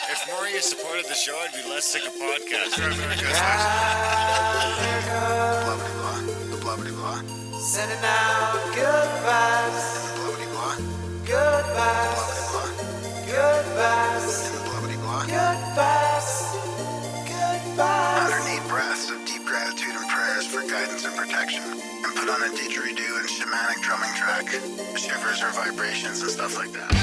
If more of you supported the show, I'd be less sick of podcasts. Blah-blah-blah. Sending out good vibes. Blah-blah-blah. Good vibes. Blah-blah-blah. Good vibes. Blah-blah-blah. Good vibes. Good vibes. 108 breaths of deep gratitude and prayers for guidance and protection. And put on a didgeridoo and shamanic drumming track. Shivers or vibrations and stuff like that.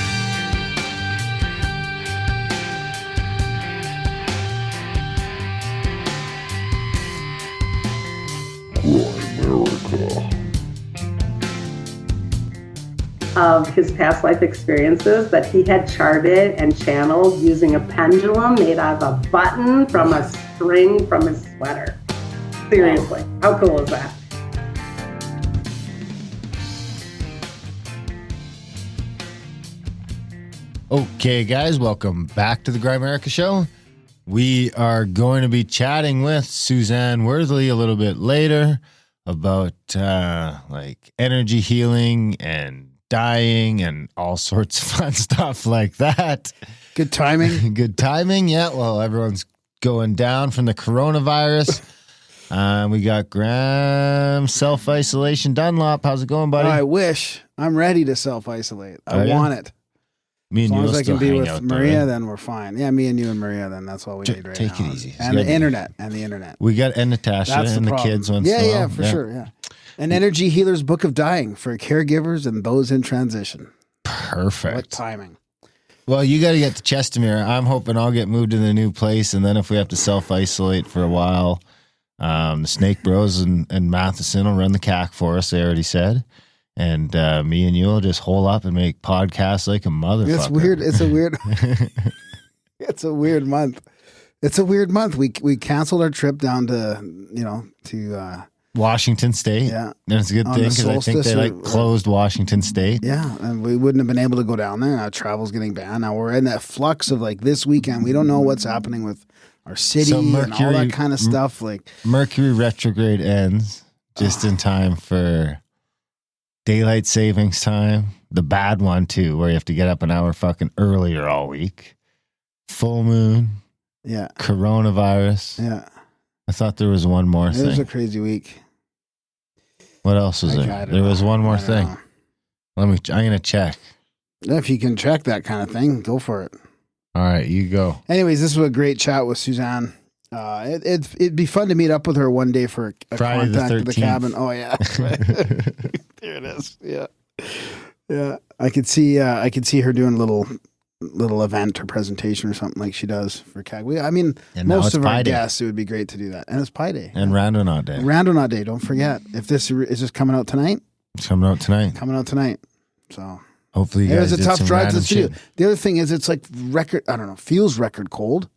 Of his past life experiences that he had charted and channeled using a pendulum made out of a button from a string from his sweater. Seriously, how cool is that? Okay, guys, welcome back to the Grimerica show. We are going to be chatting with Suzanne Worthley a little bit later about like energy healing and dying and all sorts of fun stuff like that. Good timing. Good timing, yeah. Well, everyone's going down from the coronavirus. We got Graham self-isolation Dunlop. How's it going, buddy? I wish. I'm ready to self-isolate. I want it. Me and as long as I can be with Maria, there, then we're fine. Yeah, me and you and Maria, then that's all we need right now. Take it easy. And the internet. We got Natasha and the kids once in a while. Yeah, for sure, yeah. An Energy Healer's Book of Dying for caregivers and those in transition. Perfect. What timing. Well, you got to get to Chestermere. I'm hoping I'll get moved to the new place, and then if we have to self-isolate for a while, the Snake Bros and Matheson will run the CAC for us, they already said. And me and you will just hole up and make podcasts like a motherfucker. It's weird. It's a weird. It's a weird month. It's a weird month. We canceled our trip down to Washington State. Yeah, and it's a good thing because I think they closed Washington State. Yeah, and we wouldn't have been able to go down there. Now travel's getting banned. Now we're in that flux of like this weekend. We don't know what's happening with our city and all that kind of stuff. Like Mercury retrograde ends just in time for daylight savings time, the bad one too, where you have to get up an hour fucking earlier all week. Full moon. Yeah. Coronavirus. Yeah. I thought there was one more thing. It was a crazy week. What else was there? There was one more thing. I'm gonna check. If you can check that kind of thing, go for it. All right, you go. Anyways, this was a great chat with Suzanne. It'd be fun to meet up with her one day for a Friday contact the 13th. at the cabin. Oh yeah, there it is. Yeah. I could see her doing a little event or presentation or something like she does for CAG. I mean, most of our guests, it would be great to do that. And it's Pi Day and Randonaut Day. Randonaut Day. Don't forget. If this is just coming out tonight. It's coming out tonight. So hopefully, you guys it was a tough drive to the studio. Shit. The other thing is, it's like feels record cold.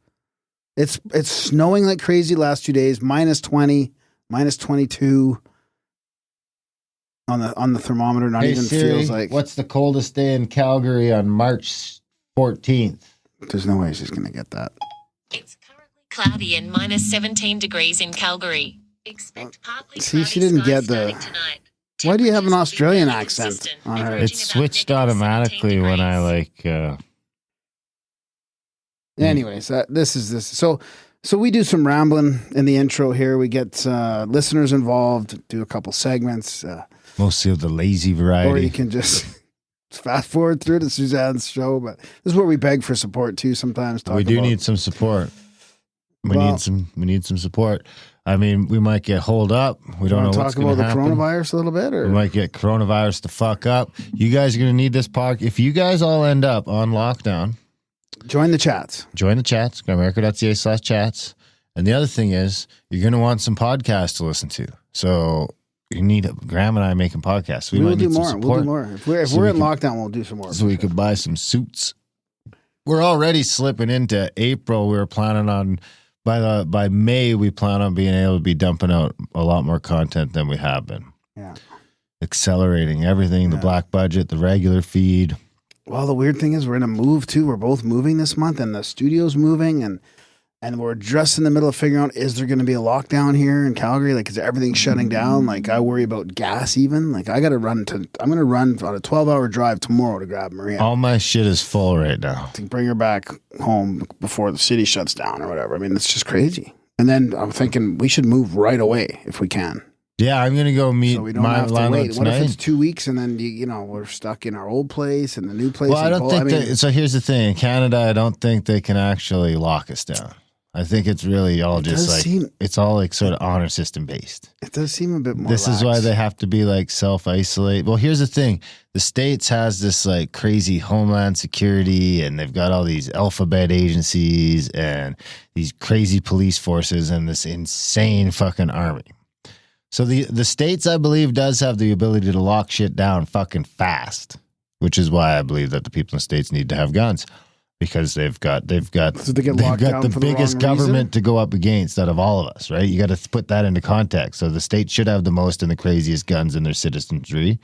It's snowing like crazy last 2 days, -20, -22 on the thermometer. Not even Siri, feels like. What's the coldest day in Calgary on March 14th? There's no way she's gonna get that. It's currently cloudy and -17 degrees in Calgary. Expect partly See, she cloudy didn't skies get starting tonight. Why do you have an Temperatures will be Australian fairly accent consistent, on her? averaging It's about switched -17 automatically when I degrees. Anyways, this is this. So we do some rambling in the intro here. We get listeners involved, do a couple segments. Mostly of the lazy variety. Or you can just fast forward through to Suzanne's show. But this is where we beg for support too sometimes. We do need some support. We need some support. I mean, we might get holed up. We don't know what's going to happen. Talk about the coronavirus a little bit? Or? We might get coronavirus to fuck up. You guys are going to need this podcast. If you guys all end up on lockdown, join the chats. Grimerica.ca/chats. And the other thing is, you're going to want some podcasts to listen to. So you need Graham and I making podcasts. We will do more. We'll do more. If we're in lockdown, we'll do some more. So we could buy some suits. We're already slipping into April. We were planning on by May. We plan on being able to be dumping out a lot more content than we have been. Yeah, accelerating everything. The black budget, the regular feed. Well, the weird thing is we're in a move too. We're both moving this month, and the studio's moving, and And we're just in the middle of figuring out, is there going to be a lockdown here in Calgary? Like, is everything shutting down? Like, I worry about gas even. Like, I'm going to run on a 12-hour drive tomorrow to grab Maria. All my shit is full right now. To bring her back home before the city shuts down or whatever. I mean, it's just crazy. And then I'm thinking we should move right away if we can. Yeah, I'm going to go meet So we don't my have to landlord wait. What tonight. if it's 2 weeks and then, we're stuck in our old place and the new place? Well, I don't think so here's the thing. In Canada, I don't think they can actually lock us down. I think it's really all just like, it's all like sort of honor system based. It does seem a bit more This is why they have to be like self-isolate. Well, here's the thing. The States has this like crazy homeland security and they've got all these alphabet agencies and these crazy police forces and this insane fucking army. So the States, I believe, does have the ability to lock shit down fucking fast, which is why I believe that the people in the States need to have guns. Because they've got the biggest government to go up against out of all of us, right? You got to put that into context. So the state should have the most and the craziest guns in their citizenry,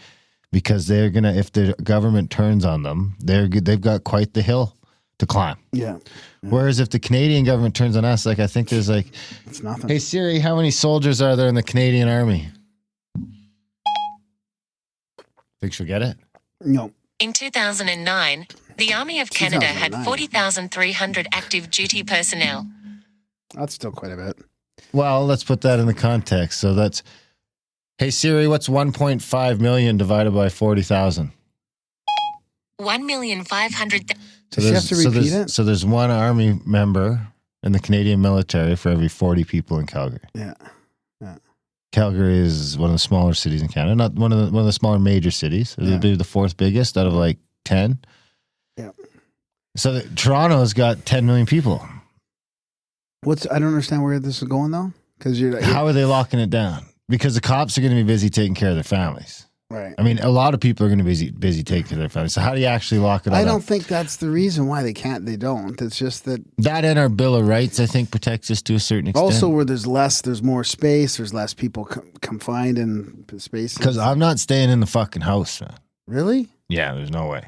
because they're gonna, if the government turns on them, they've got quite the hill to climb. Yeah. Whereas if the Canadian government turns on us, like I think there's like, it's nothing. Hey Siri, how many soldiers are there in the Canadian Army? Think she'll get it? No. In 2009, the Army of Canada had 40,300 active duty personnel. That's still quite a bit. Well, let's put that in the context. So that's, hey Siri, what's 1.5 million divided by 40,000? 1,500,000. Does she have to repeat it? So there's one army member in the Canadian military for every 40 people in Calgary. Yeah. Calgary is one of the smaller cities in Canada, not one of the smaller major cities. It'll be the fourth biggest out of like 10. Yeah. So Toronto's got 10 million people. I don't understand where this is going though. Because how are they locking it down? Because the cops are going to be busy taking care of their families. Right. I mean, a lot of people are going to be busy taking care of their families. So how do you actually lock it all I don't down? think that's the reason why they can't. They don't. It's just that. That and our Bill of Rights, I think, protects us to a certain extent. Also, where there's more space, there's less people confined in spaces. Because I'm not staying in the fucking house, man. Really? Yeah, there's no way.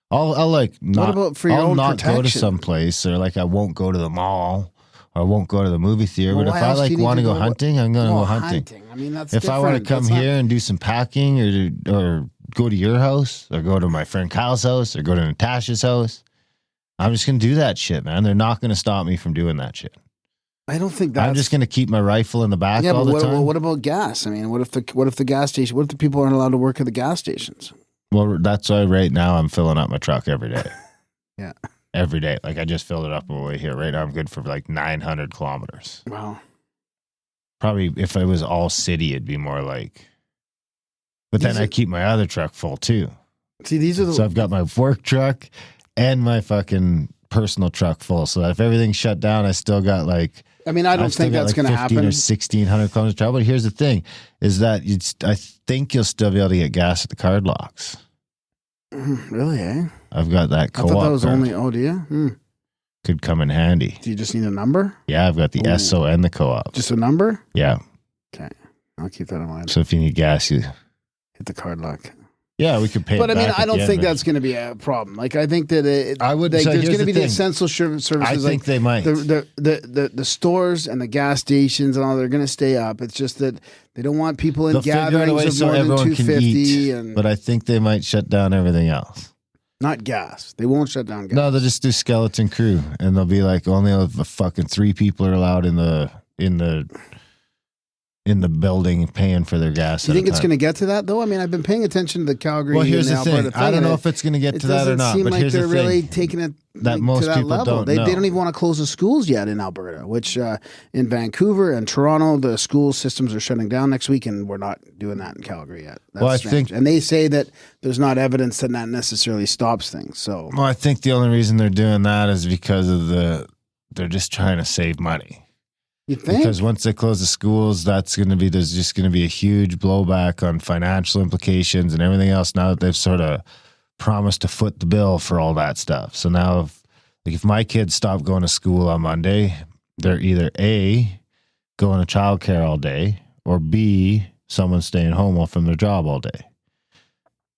I'll like not. What about for your own not protection? Go to some place, or like I won't go to the mall, or I won't go to the movie theater. Well, but if why I else do like you need want to to go go- hunting, I'm gonna Well, go hunting. I mean, that's If I want to different. come That's here and do some packing, or go to your house, or go to my friend Kyle's house, or go to Natasha's house, I'm just gonna do that shit, man. They're not gonna stop me from doing that shit. I don't think that's. I'm just gonna keep my rifle in the back Yeah, all but the time. what about gas? I mean, what if the gas station? What if the people aren't allowed to work at the gas stations? Well, that's why right now I'm filling up my truck every day. Yeah. Every day. Like I just filled it up on the way here. Right now I'm good for like 900 kilometers. Wow. Probably if it was all city, it'd be more like, but then I keep my other truck full too. See, these are the. So I've got my work truck and my fucking personal truck full. So that if everything's shut down, I still got like, I mean, I don't think that's going to 15 happen. or 1,600 kilometers of travel. But here's the thing is that I think you'll still be able to get gas at the card locks. Really, eh? I've got that I co-op. thought that was card. only. Oh, do you? Could come in handy. Do you just need a number? Yeah, I've got the Ooh. SO and the co-op. Just a number? Yeah. Okay, I'll keep that in mind. So if you need gas, you Hit the card lock. yeah, we could pay. But it I mean, back I at don't the think end, that's going to be a problem. Like, I think that I would. like, So there's here's going to be the thing. essential services. I think like they might. the stores and the gas stations and all. They're going to stay up. It's just that they don't want people in They'll figure out a gatherings way of so more than everyone can 250 eat. and But I think they might shut down everything else. not gas. They won't shut down gas. No, they'll just do skeleton crew, and they'll be like only the fucking 3 people are allowed in the building paying for their gas. Do you think it's going to get to that though? I mean, I've been paying attention to the Calgary. Well, here's and the Alberta thing. I don't and know if it's going to get to that or doesn't not. seem But like here's they're the really thing. taking it That like, most to that people level. don't They know. don't even want to close the schools yet in Alberta, which in Vancouver and Toronto, the school systems are shutting down next week, and we're not doing that in Calgary yet. That's Well, I strange. think- and they say that there's not evidence that necessarily stops things. So Well, I think the only reason they're doing that is because of they're just trying to save money. you think? Because once they close the schools, there's just going to be a huge blowback on financial implications and everything else. Now that they've sort of promised to foot the bill for all that stuff. So now, if my kids stop going to school on Monday, they're either A, going to childcare all day, or B, someone staying home from their job all day.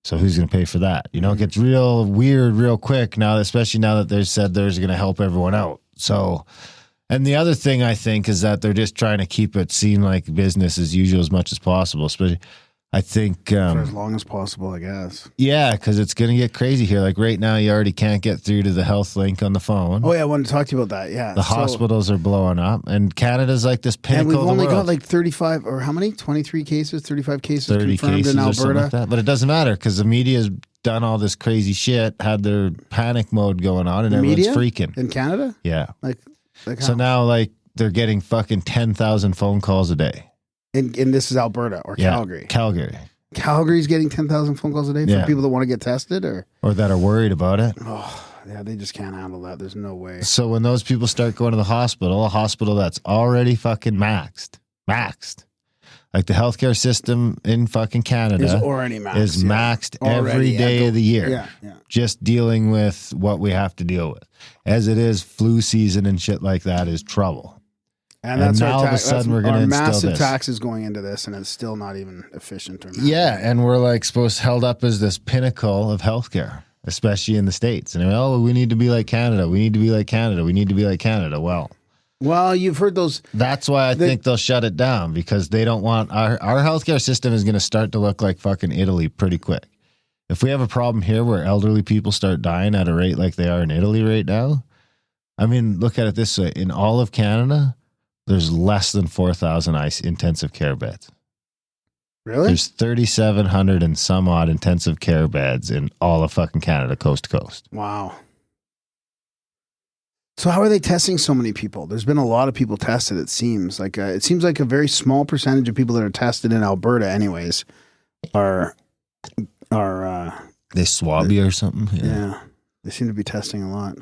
So who's going to pay for that? You know, it gets real weird real quick now, especially now that they said they're going to help everyone out. So And the other thing I think is that they're just trying to keep it seem like business as usual as much as possible. Especially, I think For as long as possible, I guess. yeah, because it's going to get crazy here. Like right now, you already can't get through to the health link on the phone. Oh yeah, I wanted to talk to you about that. Yeah, The hospitals are blowing up, and Canada's like this and pinnacle we've of the only world. got like 35 or how many? 23 cases, 35 cases 30 confirmed cases in or something Alberta. like that. But it doesn't matter because the media's done all this crazy shit, had their panic mode going on, and The everyone's media? freaking. In Canada? Yeah. Like So how? now, like, they're getting fucking 10,000 phone calls a day. And this is Alberta or Yeah. Calgary. Calgary. Calgary's getting 10,000 phone calls a day for Yeah. people that want to get tested, or Or that are worried about it. oh yeah, they just can't handle that. There's no way. So when those people start going to the hospital, a hospital that's already fucking maxed, like the healthcare system in fucking Canada It's already maxed. is yeah. maxed Already every at day of the year. Yeah. Just dealing with what we have to deal with. As it is, flu season and shit like that is trouble. And that's now our all of a tax. sudden we're gonna our instill massive this. taxes going into this, and it's still not even efficient or not. Yeah, and we're like held up as this pinnacle of healthcare, especially in the States. And we need to be like Canada. We need to be like Canada. We need to be like Canada. Well, you've heard those. that's why I think they'll shut it down because they don't want our healthcare system is going to start to look like fucking Italy pretty quick. If we have a problem here where elderly people start dying at a rate like they are in Italy right now, I mean, look at it this way. In all of Canada, there's less than 4,000 intensive care beds. Really? There's 3,700 and some odd intensive care beds in all of fucking Canada, coast to coast. Wow. So how are they testing so many people? There's been a lot of people tested. It seems like a very small percentage of people that are tested in Alberta, anyways, are They swab you or something? yeah. They seem to be testing a lot.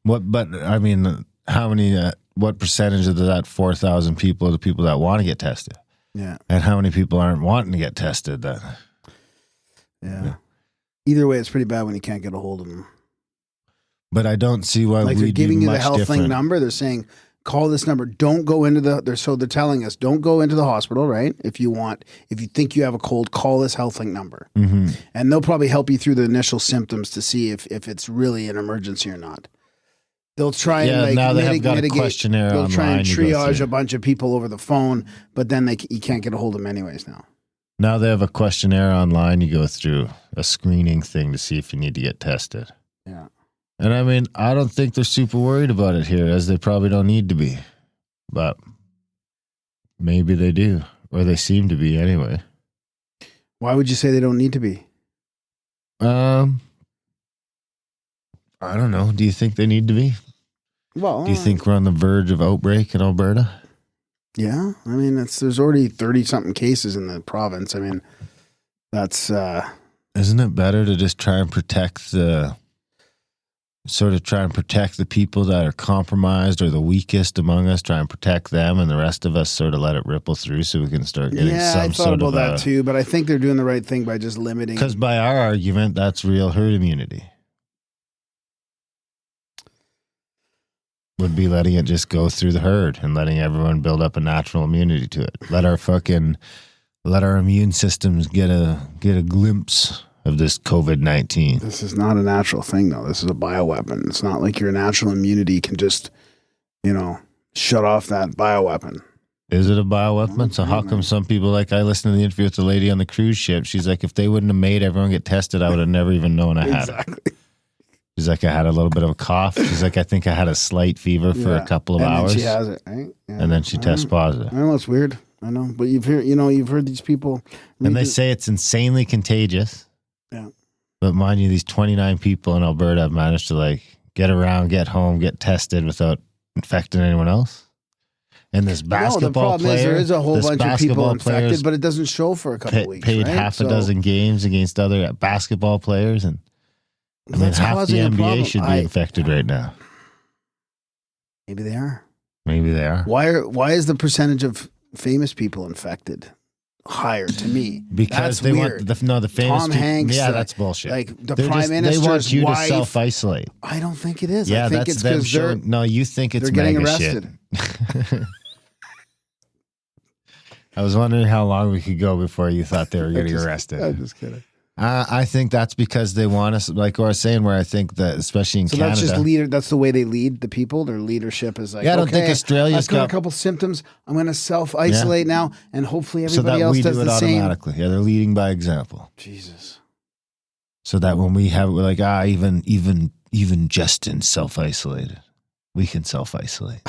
What? But I mean, how many? What percentage of that 4,000 people are the people that want to get tested? Yeah. And how many people aren't wanting to get tested? Then Yeah. Either way, it's pretty bad when you can't get a hold of them. But I don't see why Like we'd they're giving be you the much health different. link number. They're saying, call this number. Don't go into they're telling us, don't go into the hospital, right? If you think you have a cold, call this health link number. Mm-hmm. And they'll probably help you through the initial symptoms to see if it's really an emergency or not. They'll try and now they have got mitigate. a questionnaire They'll try and online you go triage through. a bunch of people over the phone, but then you can't get a hold of them anyways now. Now they have a questionnaire online. You go through a screening thing to see if you need to get tested. Yeah. And I mean, I don't think they're super worried about it here, as they probably don't need to be. But maybe they do, or they seem to be anyway. Why would you say they don't need to be? I don't know. Do you think they need to be? Well, Do you think we're on the verge of outbreak in Alberta? yeah. I mean, there's already 30-something cases in the province. I mean, that's Isn't it better to just try and protect the people that are compromised or the weakest among us, try and protect them, and the rest of us sort of let it ripple through so we can start getting yeah. some I thought sort about of that too, but I think they're doing the right thing by just limiting. Because by our argument, that's real herd immunity. Would be letting it just go through the herd and letting everyone build up a natural immunity to it. Let our immune systems get a glimpse of this COVID-19. This is not a natural thing, though. This is a bioweapon. It's not like your natural immunity can just, shut off that bioweapon. Is it a bioweapon? So how come some people, like I listened to the interview with the lady on the cruise ship, she's like, if they wouldn't have made everyone get tested, I would have never even known I had it. She's like, I had a little bit of a cough. She's like, I think I had a slight fever for a couple of hours. Then she has it, right? Yeah. And then she tests positive. I know it's weird. I know, but you've heard these people. And they say it's insanely contagious. Yeah. But mind you, these 29 people in Alberta have managed to get around, get home, get tested without infecting anyone else. And this basketball the problem player, is there is a whole bunch of people infected, but it doesn't show for a couple of weeks. Paid right? half a dozen games against other basketball players, and I mean, That's half the causing a NBA problem. should be infected right now. Maybe they are. Maybe they are. Why is the percentage of famous people infected higher to me? Because that's they weird. want the famous Tom people. Hanks, Yeah, that's bullshit. Like the They're prime minister's they want you wife. to self-isolate. I don't think it is. Yeah, I think that's it's them because showing. No, you think it's they're getting mega arrested. shit. I was wondering how long we could go before you thought they were getting arrested. I'm just kidding. I think that's because they want us, like I was saying, where I think that, especially in Canada. That's just leader. That's the way they lead the people. Their leadership is like, Yeah, I don't think Australia's I've got a couple symptoms. I'm going to self-isolate now, and hopefully so everybody that else we does do it the same. automatically. Yeah, they're leading by example. Jesus. So that when we have it, we're like, even Justin's self-isolated. We can self-isolate.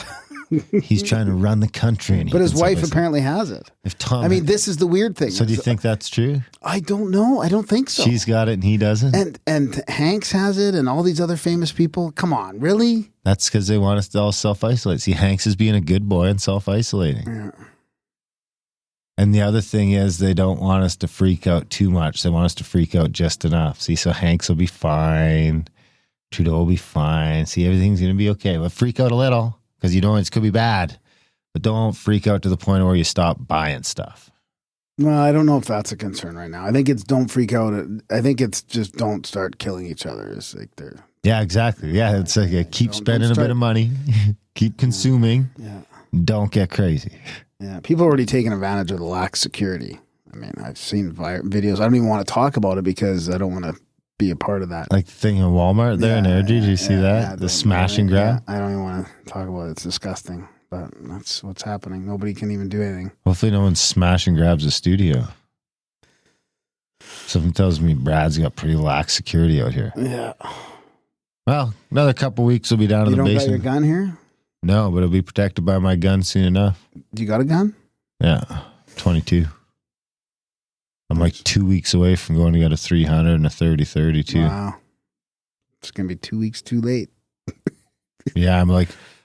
He's trying to run the country, and but his wife apparently has it. If Tom, I mean, this is the weird thing. So do you think that's true? I don't know. I don't think so. She's got it and he doesn't. And Hanks has it, and all these other famous people. Come on, really? That's because they want us to all self-isolate. See, Hanks is being a good boy and self-isolating. Yeah. And the other thing is they don't want us to freak out too much. They want us to freak out just enough. See, so Hanks will be fine. Trudeau will be fine. See, everything's going to be okay. But freak out a little because you know it could be bad. But don't freak out to the point where you stop buying stuff. Well, I don't know if that's a concern right now. I think it's don't freak out. I think it's just don't start killing each other. It's like they're... Yeah, exactly. Yeah, it's like keep spending a bit of money. Keep consuming. Yeah. Don't get crazy. Yeah, people are already taking advantage of the lack of security. I mean, I've seen videos. I don't even want to talk about it because I don't want to be a part of that. Like the thing in Walmart there in Airdrie, did you see that? Yeah, the smash and grab? Yeah, I don't even want to talk about it. It's disgusting, but that's what's happening. Nobody can even do anything. Hopefully no one smash and grabs the studio. Something tells me Brad's got pretty lax security out here. Yeah. Well, another couple weeks we'll be down in the basement. You don't got your gun here? No, but it'll be protected by my gun soon enough. You got a gun? Yeah, 22. I'm like 2 weeks away from going to get a 300 and a 30-30 too. Wow. It's going to be 2 weeks too late. Yeah,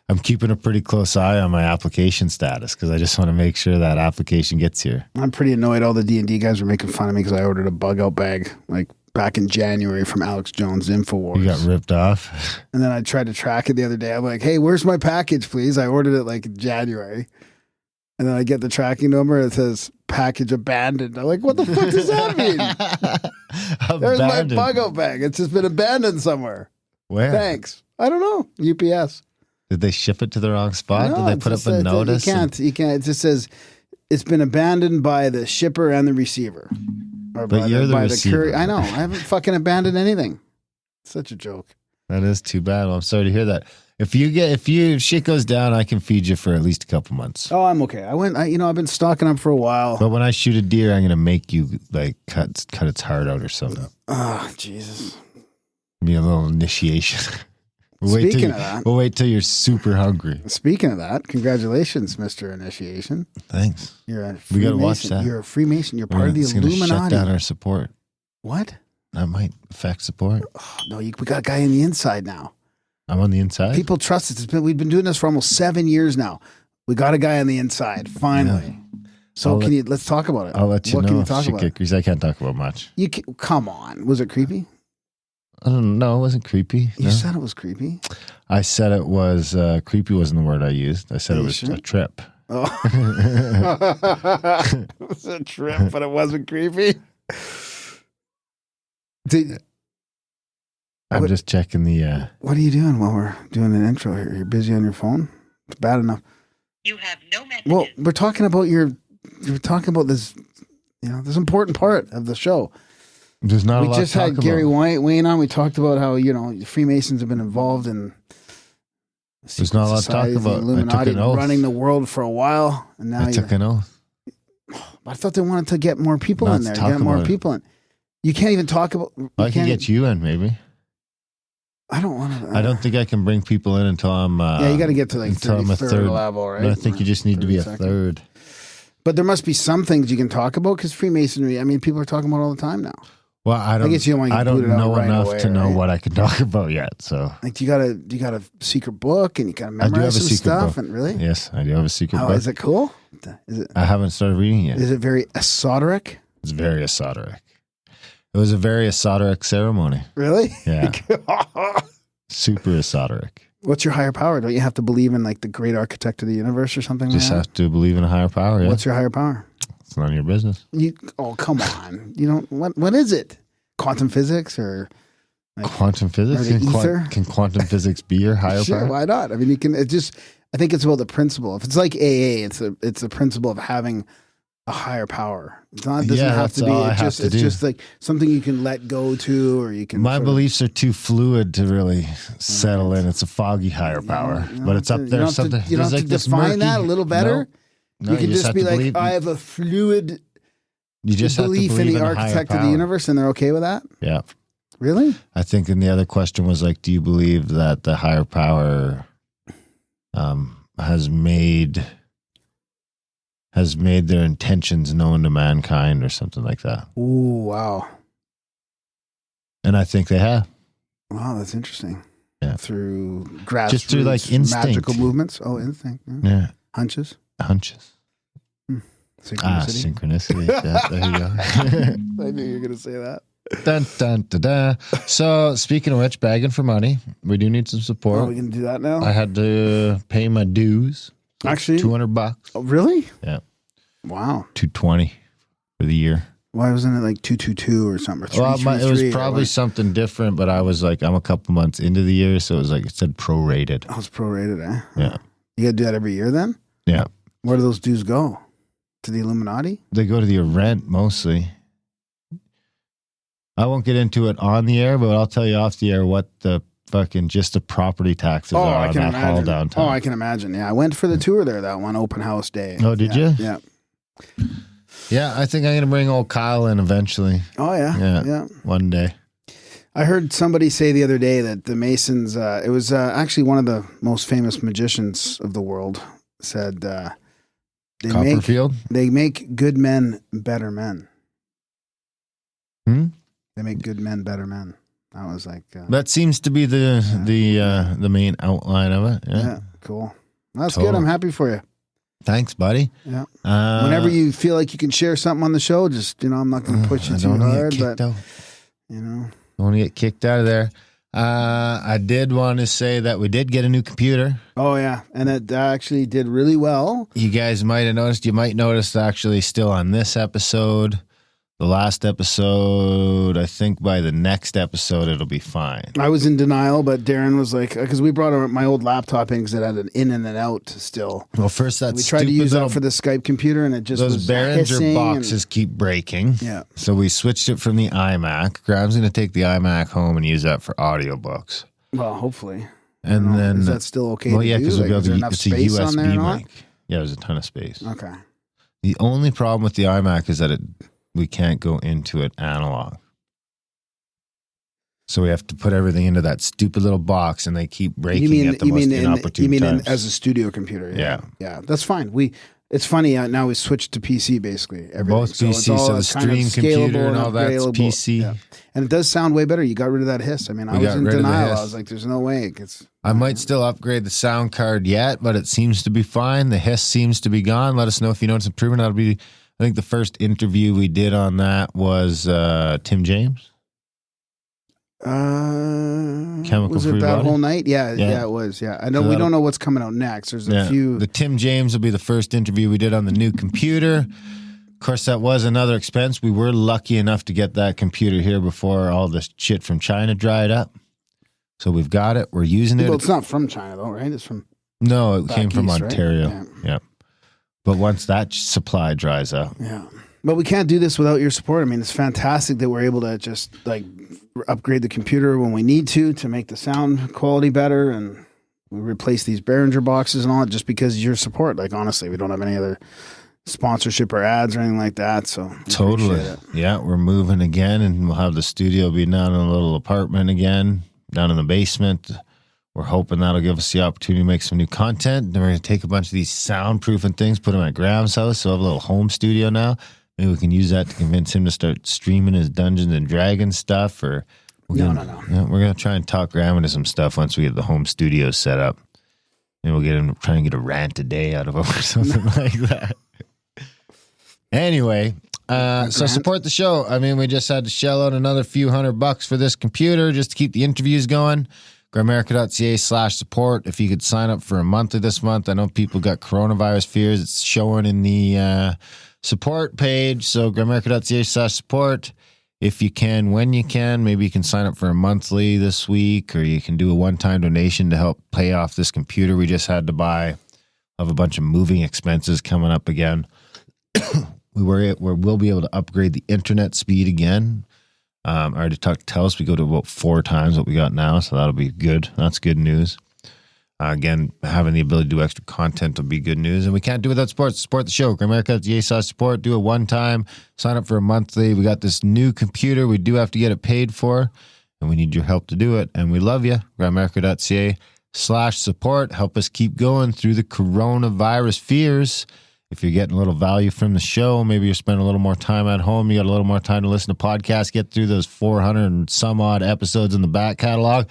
I'm keeping a pretty close eye on my application status because I just want to make sure that application gets here. I'm pretty annoyed. All the D&D guys were making fun of me because I ordered a bug out bag like back in January from Alex Jones InfoWars. You got ripped off? And then I tried to track it the other day. I'm like, hey, where's my package, please? I ordered it like in January. And then I get the tracking number. It says package abandoned. I'm like, what the fuck does that mean? There's my bug out bag. It's just been abandoned somewhere. Where? Thanks. I don't know. UPS. Did they ship it to the wrong spot? No, Did they put up a notice? You can't. It just says it's been abandoned by the shipper and the receiver. Or but you're the receiver. courier. I know. I haven't fucking abandoned anything. It's such a joke. That is too bad. Well, I'm sorry to hear that. If shit goes down, I can feed you for at least a couple months. Oh, I'm okay. I've been stocking up for a while. But when I shoot a deer, I'm gonna make you like cut its heart out or something. Oh, Jesus. Be a little initiation. Speaking of that, we'll wait till you're super hungry. Speaking of that, congratulations, Mr. Initiation. Thanks. You're a Freemason. We gotta watch that. You're a Freemason. You're part of the It's gonna Illuminati. shut down our support. What? That might affect support. Oh, no, we got a guy on the inside now. I'm on the inside. People trust us. We've been doing this for almost 7 years now. We got a guy on the inside, finally. Yeah. So let's talk about it. I'll let you know. What can you talk about? Because I can't talk about much. Come on. Was it creepy? I don't know. It wasn't creepy. You said it was creepy. I said it was creepy. Wasn't the word I used. I said it was a trip. Oh, it was a trip, but it wasn't creepy. I'm just checking the. What are you doing while we're doing an intro here? You're busy on your phone. It's bad enough. You have no messages. Well, we're talking about this. This important part of the show. There's not. We just had Gary Wayne on. We talked about how Freemasons have been involved in. There's not a lot to talk about. Illuminati running the world for a while, and now I took an oath. I thought they wanted to get more people in there. Get more people in. You can't even talk about. I can get you in, maybe. I don't want to. I don't think I can bring people in until I'm. You got to get to like third level, right? No, I think you just need to be a third. But there must be some things you can talk about because Freemasonry. I mean, people are talking about all the time now. Well, I guess you don't want to know enough to know what I can talk about yet. So, like, you got a secret book and you got to memorize some stuff. And really, yes, I do have a secret book. Is it cool? I haven't started reading it yet. Is it very esoteric? It's very esoteric. It was a very esoteric ceremony. Really? Yeah. Super esoteric. What's your higher power? Don't you have to believe in like the great architect of the universe or something? Just have to believe in a higher power. Yeah. What's your higher power? It's none of your business. Come on. You don't. What is it? Quantum physics or quantum physics? Can quantum physics be your higher power? Why not? I mean, you can. I think it's about the principle. If it's like AA, it's the principle of having a higher power. It doesn't Yeah, have to that's be. all I have It's to do. just like something you can let go to, or you can. My sort of- beliefs are too fluid to really settle in. It's a foggy higher power, you don't but it's have up to- there. You don't something have to, you don't there's have to this define that a murky- little better. No, You can just have be to like, believe- I have a fluid you just have to belief in believe the a higher architect of the power. universe, and they're okay with that. Yeah. Really? I think then the other question was like, do you believe that the higher power has made their intentions known to mankind or something like that? Ooh, wow. And I think they have. Wow, that's interesting. Yeah. Through grassroots, Just through, like, instinct. magical movements. Oh, instinct. Yeah. Yeah. Hunches. Hunches. Synchronicity. Synchronicity. Yeah, there you go. I knew you were going to say that. Dun, dun, da, da. So, speaking of which, begging for money. We do need some Oh, support. we can do that now? I had to pay my dues. Actually? $200. Oh, really? Yeah. Wow. $220 for the year. Why wasn't it like 222 or something? Or Well, it was 333 or probably what? something different, but I was like, I'm a couple months into the year, so it was like, it said prorated. Oh, it's prorated, eh? Yeah. You got to do that every year then? Yeah. Where do those dues go? To the Illuminati? They go to the rent mostly. I won't get into it on the air, but I'll tell you off the air what the fucking just the property taxes are I on can that hall imagine. downtown. Oh, I can imagine. Yeah, I went for the tour there that one open house day. Oh, did Yeah, you? Yeah. Yeah, I think I'm going to bring old Kyle in eventually. Oh, yeah. Yeah. Yeah. One day. I heard somebody say the other day that the Masons, it was actually one of the most famous magicians of the world, said Copperfield? they make good men better men. Hmm? They make good men better men. I was like, That seems to be the main outline of it. Yeah. yeah, cool. That's Totally. good. I'm happy for you. Thanks, buddy. Yeah. Uh, Whenever you feel like you can share something on the show, just, I'm not going to push you I too don't wanna hard, get but, kicked out. you Don't want to get kicked out of there. I did want to say that we did get a new computer. Oh, yeah. And it actually did really well. You guys might have noticed. You might notice actually still on this episode, the last episode, I think by the next episode, it'll be fine. I was in denial, but Darren was like, because we brought my old laptop in because it had an in and an out still. Well, first that We tried to stupid use little, that for the Skype computer, and it just those was Behringer hissing boxes keep breaking. Yeah. So we switched it from the iMac. Graham's going to take the iMac home and use that for audiobooks. Well, hopefully. And then Is that still okay? well, to yeah, do? because Like, is there enough it's a space on there or USB not? mic. Yeah, there's a ton of space. Okay. The only problem with the iMac is that we can't go into it analog. So we have to put everything into that stupid little box, and they keep breaking at the most inopportune times. as a studio computer? Yeah. Yeah, that's fine. It's funny now we switched to PC basically. Everything. Both So it's PC, all so the kind of stream scalable computer and all that's upgradable. PC. Yeah. And it does sound way better. You got rid of that hiss. I mean, I We was got in rid of the denial. hiss. I was like, "There's no way." It's I might still upgrade the sound card yet, but it seems to be fine. The hiss seems to be gone. Let us know if you notice improvement. That'll be, I think the first interview we did on that was Tim James. Chemical was it Free that Body? whole night? Yeah, Yeah. it was. Yeah, I know So we that'll- don't know what's coming out next. There's a few. The Tim James will be the first interview we did on the new computer. Of course, that was another expense. We were lucky enough to get that computer here before all the shit from China dried up. So we've got it. We're using it. Well, it's not from China though, right? It's from. No, it back came from east, right? Ontario. Yeah. Yep. But once that supply dries up, Yeah. But we can't do this without your support. I mean, it's fantastic that we're able to just like upgrade the computer when we need to make the sound quality better, and we replace these Behringer boxes and all that just because of your support. Like, honestly, we don't have any other sponsorship or ads or anything like that. So we totally. appreciate it. Yeah, we're moving again, and we'll have the studio be down in a little apartment again, down in the basement. We're hoping that'll give us the opportunity to make some new content. Then we're going to take a bunch of these soundproofing things, put them at Graham's house, so I have a little home studio now. Maybe we can use that to convince him to start streaming his Dungeons and Dragons stuff. Or No. Yeah, we're going to try and talk Graham into some stuff once we get the home studio set up. Maybe we'll get him to try and get a rant a day out of him or something like that. Anyway, so support the show. I mean, we just had to shell out another few $100 for this computer just to keep the interviews going. Grimerica.ca/support. If you could sign up for a monthly this month. I know people got coronavirus fears. It's showing in the support page. So Grimerica.ca/support. If you can, when you can, maybe you can sign up for a monthly this week, or you can do a one-time donation to help pay off this computer we just had to buy. Have a bunch of moving expenses coming up again. we'll be able to upgrade the internet speed again. I already talked to Telus. We go to about 4 times what we got now, so that'll be good. That's good news. Again, having the ability to do extra content will be good news. And we can't do without support. Support the show. Grimerica, support. Do it one time. Sign up for a monthly. We got this new computer. We do have to get it paid for, and we need your help to do it. And we love you. Grimerica.ca/support. Help us keep going through the coronavirus fears. If you're getting a little value from the show, maybe you're spending a little more time at home, you got a little more time to listen to podcasts, get through those 400 and some odd episodes in the back catalog.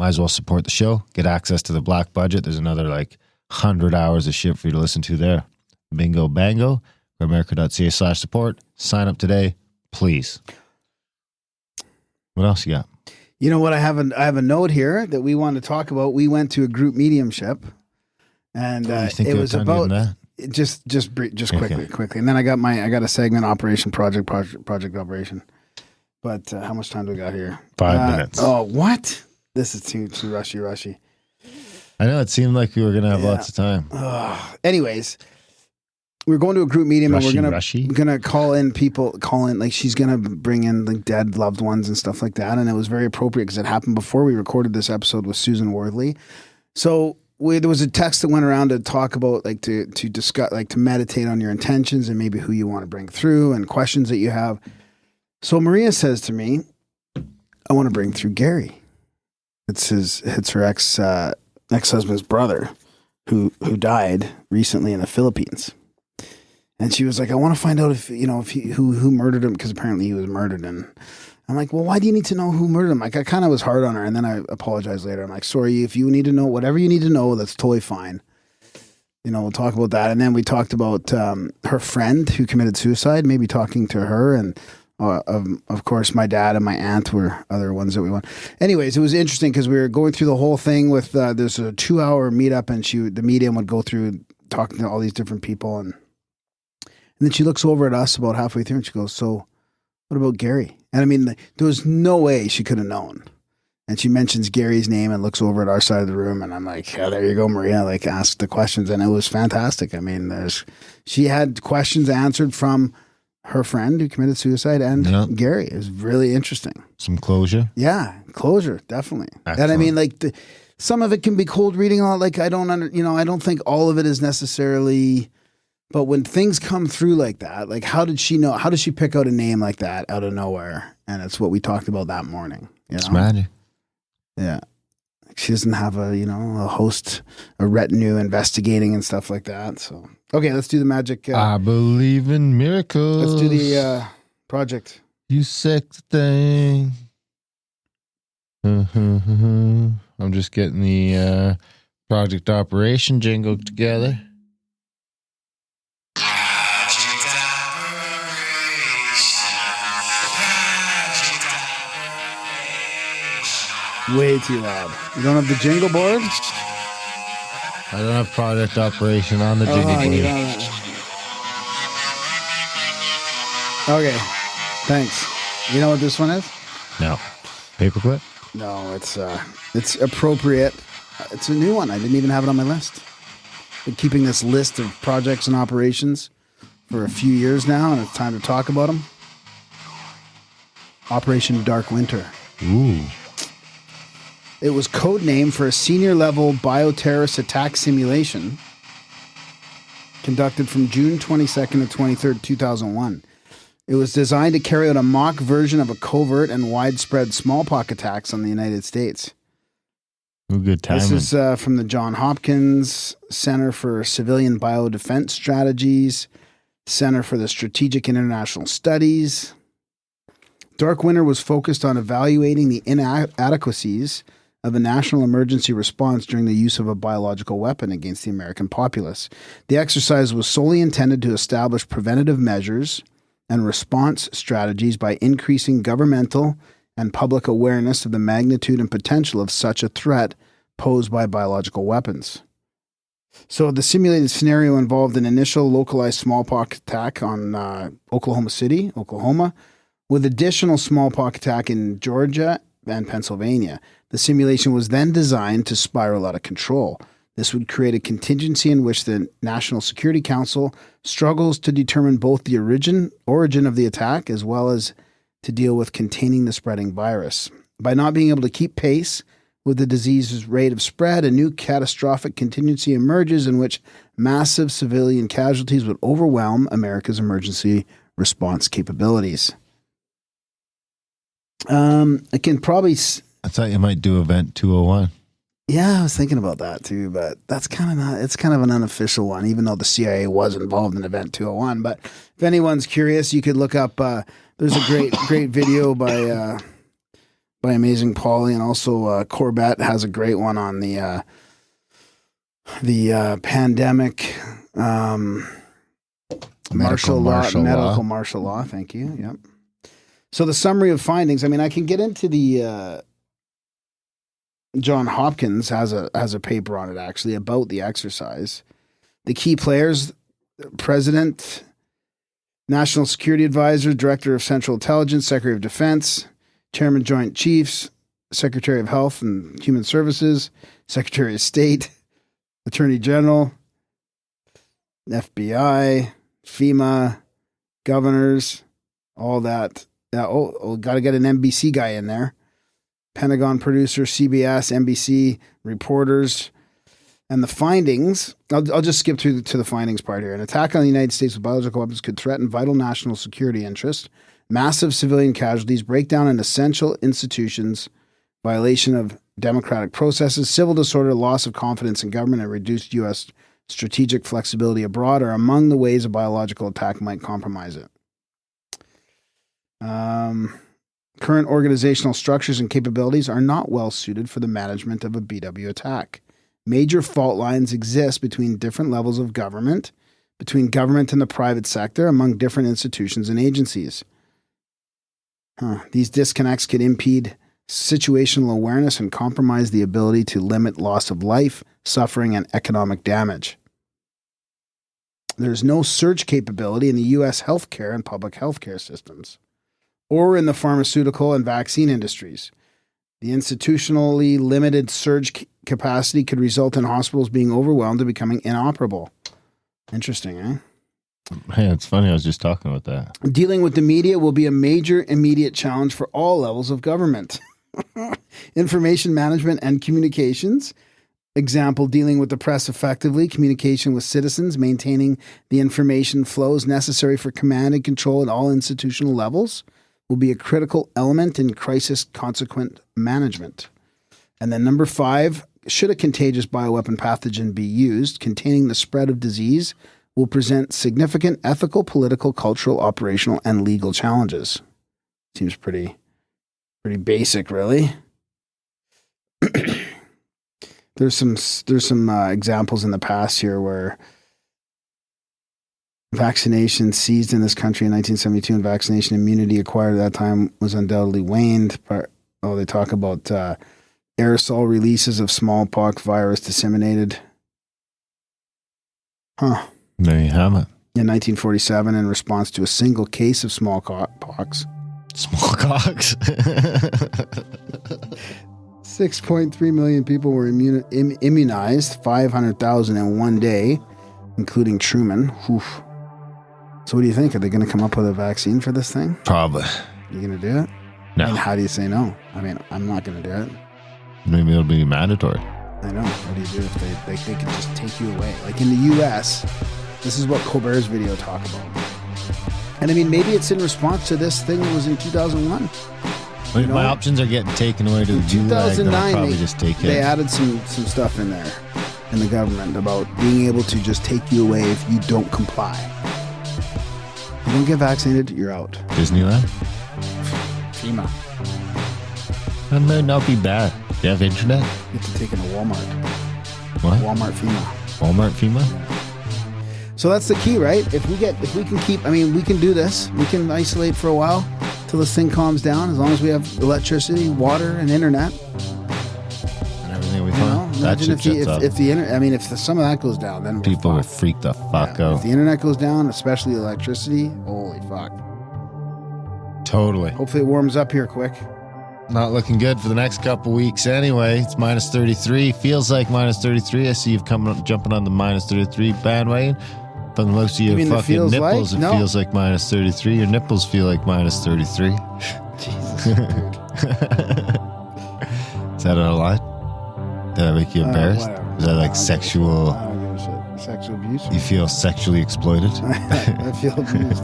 Might as well support the show. Get access to the black budget. There's another 100 hours of shit for you to listen to there. Bingo bango. Grimerica.ca/support. Sign up today, please. What else you got? You know what? I have a note here that we want to talk about. We went to a group mediumship, and it was about just quickly. And then I got a segment project operation. But how much time do we got here? 5 minutes. Oh, what? This is too rushy. I know it seemed like we were gonna have lots of time. Anyways, we're going to a group medium and we're gonna call in people. She's gonna bring in dead loved ones and stuff like that. And it was very appropriate because it happened before we recorded this episode with Suzanne Worthley. So there was a text that went around to talk about to discuss to meditate on your intentions and maybe who you want to bring through and questions that you have. So Maria says to me, "I want to bring through Gary." It's her ex-husband's brother who died recently in the Philippines. And she was like, "I want to find out if who murdered him, because apparently he was murdered." And I'm like, "Well, why do you need to know who murdered him?" I kind of was hard on her, and then I apologized later. I'm like, "Sorry, if you need to know whatever you need to know, that's totally fine. We'll talk about that." And then we talked about her friend who committed suicide, maybe talking to her, and of course, my dad and my aunt were other ones that we went. Anyways, it was interesting because we were going through the whole thing with there's a 2-hour meetup, and the medium would go through talking to all these different people, and then she looks over at us about halfway through, and she goes, "So, what about Gary?" And I mean, there was no way she could have known. And she mentions Gary's name and looks over at our side of the room, and I'm like, "Yeah, there you go, Maria." Ask the questions, and it was fantastic. I mean, she had questions answered from her friend who committed suicide and Gary. It was really interesting. Some closure. Yeah, closure, definitely. Excellent. And I mean, some of it can be cold reading. I don't think all of it is necessarily. But when things come through like that, how did she know? How did she pick out a name like that out of nowhere? And it's what we talked about that morning. It's magic. Yeah. She doesn't have a host, a retinue investigating and stuff like that. So, okay, let's do the magic. I believe in miracles. Let's do the project. You sexy thing. I'm just getting the project operation jingle together. Way too loud. You don't have the jingle board? I don't have project operation on the jingle board. Okay, thanks. You know what this one is? No. Paperclip? No, it's appropriate. It's a new one. I didn't even have it on my list. Been keeping this list of projects and operations for a few years now, and it's time to talk about them. Operation Dark Winter. Ooh. It was code name for a senior level bioterrorist attack simulation conducted from June 22nd to 23rd, 2001. It was designed to carry out a mock version of a covert and widespread smallpox attacks on the United States. Ooh, good timing. This is from the Johns Hopkins Center for Civilian Biodefense Strategies, Center for the Strategic International Studies. Dark Winter was focused on evaluating the inadequacies of a national emergency response during the use of a biological weapon against the American populace. The exercise was solely intended to establish preventative measures and response strategies by increasing governmental and public awareness of the magnitude and potential of such a threat posed by biological weapons. So the simulated scenario involved an initial localized smallpox attack on Oklahoma City, Oklahoma, with additional smallpox attack in Georgia and Pennsylvania. The simulation was then designed to spiral out of control. This would create a contingency in which the National Security Council struggles to determine both the origin of the attack as well as to deal with containing the spreading virus. By not being able to keep pace with the disease's rate of spread, a new catastrophic contingency emerges in which massive civilian casualties would overwhelm America's emergency response capabilities. I can probably... I thought you might do Event 201. Yeah, I was thinking about that too, but that's kind of not, it's kind of an unofficial one, even though the CIA was involved in Event 201. But if anyone's curious, you could look up, there's a great video by Amazing Polly, and also Corbett has a great one on the pandemic, medical martial law. Thank you. Yep. So the summary of findings, I mean, I can get into the, John Hopkins has a paper on it actually about the exercise. The key players: President, National Security Advisor, Director of Central Intelligence, Secretary of Defense, Chairman Joint Chiefs, Secretary of Health and Human Services, Secretary of State, Attorney General, FBI, FEMA, governors, all that. Got to get an NBC guy in there. Pentagon producer, CBS, NBC, reporters, and the findings. I'll just skip to the findings part here. An attack on the United States with biological weapons could threaten vital national security interests, massive civilian casualties, breakdown in essential institutions, violation of democratic processes, civil disorder, loss of confidence in government, and reduced U.S. strategic flexibility abroad are among the ways a biological attack might compromise it. Current organizational structures and capabilities are not well suited for the management of a BW attack. Major fault lines exist between different levels of government, between government and the private sector, among different institutions and agencies. These disconnects could impede situational awareness and compromise the ability to limit loss of life, suffering, and economic damage. There's no surge capability in the U.S. healthcare and public healthcare systems, or in the pharmaceutical and vaccine industries. The institutionally limited surge capacity could result in hospitals being overwhelmed and becoming inoperable. Interesting, eh? Hey, it's funny. I was just talking about that. Dealing with the media will be a major immediate challenge for all levels of government. Information management and communications. Example, dealing with the press effectively, communication with citizens, maintaining the information flows necessary for command and control at all institutional levels will be a critical element in crisis consequent management. And then number 5, should a contagious bioweapon pathogen be used, containing the spread of disease will present significant ethical, political, cultural, operational, and legal challenges. Seems pretty basic, really. There's some examples in the past here where vaccination seized in this country in 1972 and vaccination immunity acquired at that time was undoubtedly waned. They talk about aerosol releases of smallpox virus disseminated. There you have it. In 1947, in response to a single case of smallpox. Smallpox. 6.3 million people were immunized, 500,000 in one day, including Truman. Oof. So what do you think? Are they going to come up with a vaccine for this thing? Probably. You going to do it? No. And how do you say no? I mean, I'm not going to do it. Maybe it'll be mandatory. I know. What do you do if they could just take you away? Like in the U.S., this is what Colbert's video talk about. And I mean, maybe it's in response to this thing that was in 2001. Well, if my options are getting taken away to the gulag, then I'll probably just take it. They added some stuff in there in the government about being able to just take you away if you don't comply. If you don't get vaccinated, you're out. Disneyland? FEMA. That might not be bad. Do you have internet? You have to take it to Walmart. What? Walmart FEMA. Walmart FEMA? Yeah. So that's the key, right? If we can keep, I mean, we can do this. We can isolate for a while till this thing calms down, as long as we have electricity, water, and internet. And everything we thought. That Imagine shit shuts up. if some of that goes down, then People would freak the fuck out. If the internet goes down, especially electricity, holy fuck. Totally. Hopefully it warms up here quick. not looking good for the next couple weeks anyway. It's minus 33. Feels like minus 33. I see you've jumping on the minus 33 bandwagon. For most of your mean it fucking feels nipples, like? it No. feels like minus 33. Your nipples feel like minus 33. Jesus. Is that out of line? Did I make you embarrassed? Whatever. Is that like sexual? I don't give a shit. Sexual abuse. You feel sexually exploited? I feel abused.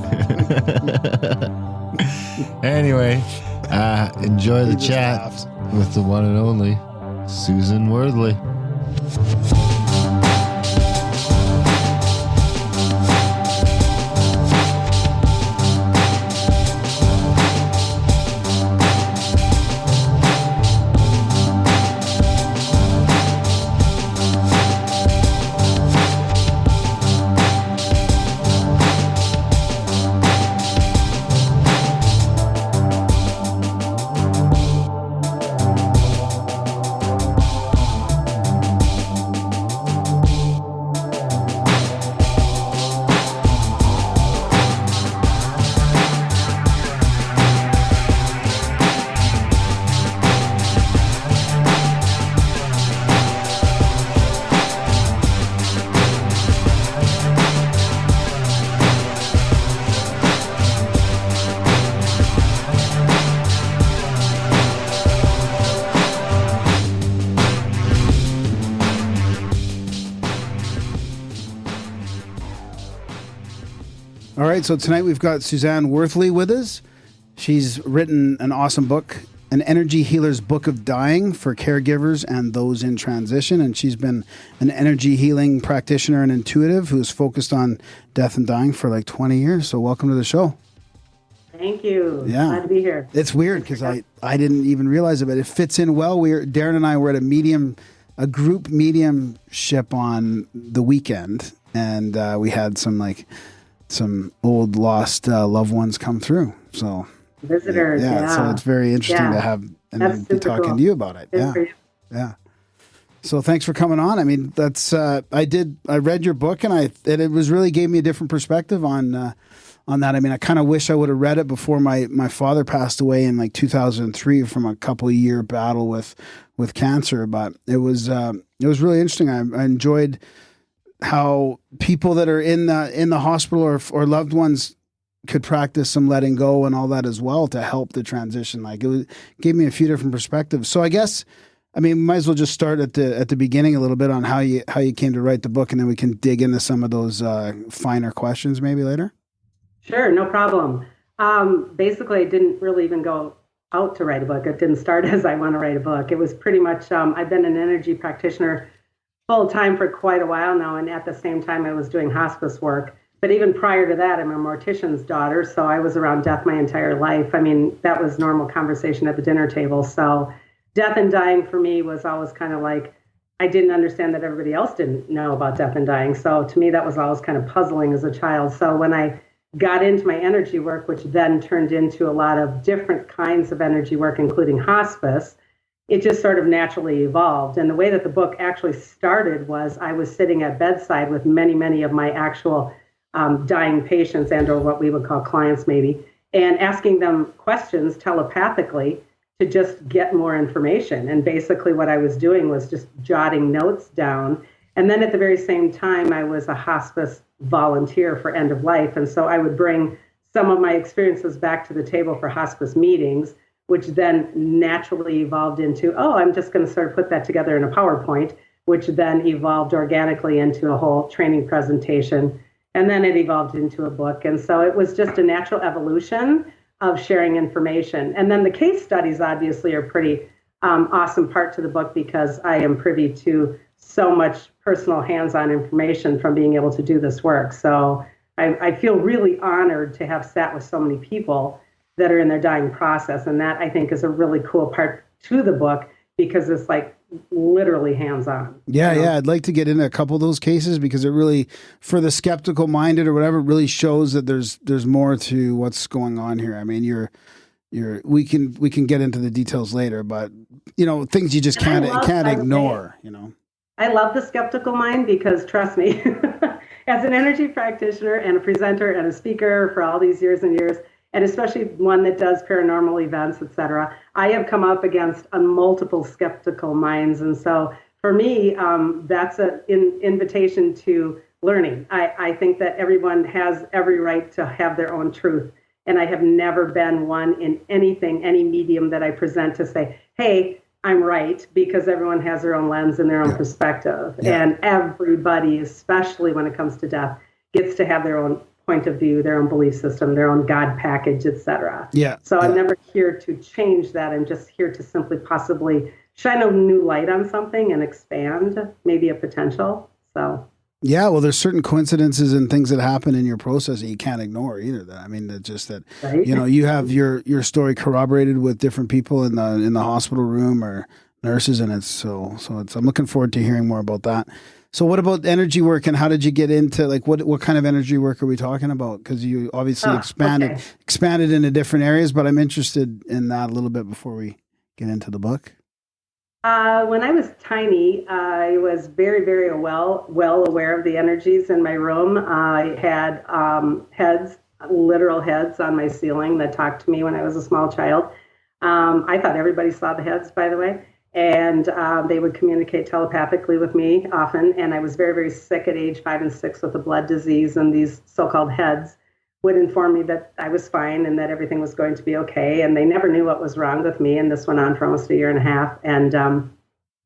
Anyway, enjoy the He just chat laughed. with the one and only Suzanne Worthley. All right, so tonight we've got Suzanne Worthley with us. She's written an awesome book, An Energy Healer's Book of Dying for Caregivers and Those in Transition. And she's been an energy healing practitioner and intuitive who's focused on death and dying for like 20 years. So welcome to the show. Thank you. Yeah. Glad to be here. It's weird because I didn't even realize it, but it fits in well. Darren and I were at a group mediumship on the weekend, and we had some old lost loved ones come through. So Visitors, yeah. So it's very interesting to have and That's then be super talking cool. to you about it. Good for you. Yeah. So thanks for coming on. I mean, that's I read your book and it was really gave me a different perspective on that. I mean, I kind of wish I would have read it before my father passed away in like 2003 from a couple of year battle with cancer, but it was really interesting. I enjoyed how people that are in the hospital or loved ones could practice some letting go and all that as well to help the transition. Like gave me a few different perspectives. So I guess, I mean, might as well just start at the beginning a little bit on how you came to write the book, and then we can dig into some of those finer questions maybe later. Sure, no problem. Basically, I didn't really even go out to write a book. It didn't start as I want to write a book. It was pretty much, I've been an energy practitioner full time for quite a while now, and at the same time I was doing hospice work. But even prior to that, I'm a mortician's daughter, so I was around death my entire life. I mean, that was normal conversation at the dinner table. So death and dying for me was always kind of like, I didn't understand that everybody else didn't know about death and dying. So to me, that was always kind of puzzling as a child. So when I got into my energy work, which then turned into a lot of different kinds of energy work, including hospice, it just sort of naturally evolved. And the way that the book actually started was I was sitting at bedside with many, many of my actual dying patients and or what we would call clients maybe, and asking them questions telepathically to just get more information. And basically what I was doing was just jotting notes down. And then at the very same time, I was a hospice volunteer for end of life. And so I would bring some of my experiences back to the table for hospice meetings, which then naturally evolved into, I'm just going to sort of put that together in a PowerPoint, which then evolved organically into a whole training presentation. And then it evolved into a book. And so it was just a natural evolution of sharing information. And then the case studies obviously are pretty awesome part to the book because I am privy to so much personal hands-on information from being able to do this work. So I feel really honored to have sat with so many people that are in their dying process. And that I think is a really cool part to the book because it's like literally hands-on. Yeah, you know? yeah. I'd like to get into a couple of those cases because it really, for the skeptical minded or whatever, it really shows that there's more to what's going on here. I mean, we can get into the details later, but things you just can't ignore. I love the skeptical mind because trust me, as an energy practitioner and a presenter and a speaker for all these years and years, and especially one that does paranormal events, etc., I have come up against multiple skeptical minds. And so for me, that's an invitation to learning. I think that everyone has every right to have their own truth. And I have never been one in anything, any medium that I present to say, hey, I'm right, because everyone has their own lens and their own perspective. And everybody, especially when it comes to death, gets to have their own point of view, their own belief system, their own God package, etc. So I'm never here to change that. I'm just here to simply possibly shine a new light on something and expand maybe a potential. So. Yeah, well, there's certain coincidences and things that happen in your process that you can't ignore either. I mean, that just that, right? You know, you have your story corroborated with different people in the hospital room or nurses, and I'm looking forward to hearing more about that. So what about energy work, and how did you get into, like, what kind of energy work are we talking about? Because you obviously expanded into different areas, but I'm interested in that a little bit before we get into the book. When I was tiny, I was very, very well aware of the energies in my room. I had literal heads on my ceiling that talked to me when I was a small child. I thought everybody saw the heads, by the way, and they would communicate telepathically with me often. And I was very, very sick at age 5 and 6 with a blood disease, and these so-called heads would inform me that I was fine and that everything was going to be okay. And they never knew what was wrong with me. And this went on for almost a year and a half. And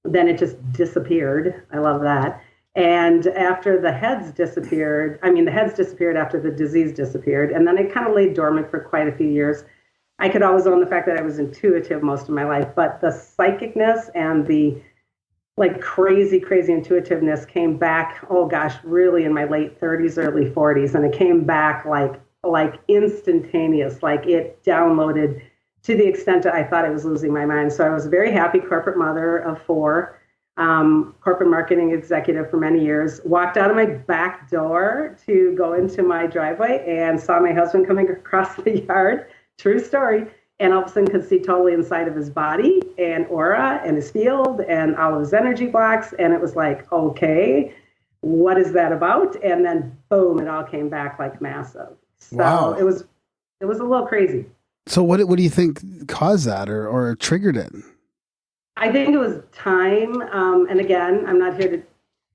then it just disappeared. I love that. And after the heads disappeared after the disease disappeared. And then it kind of lay dormant for quite a few years. I could always own the fact that I was intuitive most of my life, but the psychicness and the like crazy intuitiveness came back, really in my late 30s, early 40s. And it came back like instantaneous, like it downloaded to the extent that I thought I was losing my mind. So I was a very happy corporate mother of 4, corporate marketing executive for many years, walked out of my back door to go into my driveway and saw my husband coming across the yard, true story, and all of a sudden could see totally inside of his body and aura and his field and all of his energy blocks. And it was like, okay, what is that about? And then boom, it all came back like massive. So it was a little crazy. So what do you think caused that or triggered it? I think it was time. And again, I'm not here to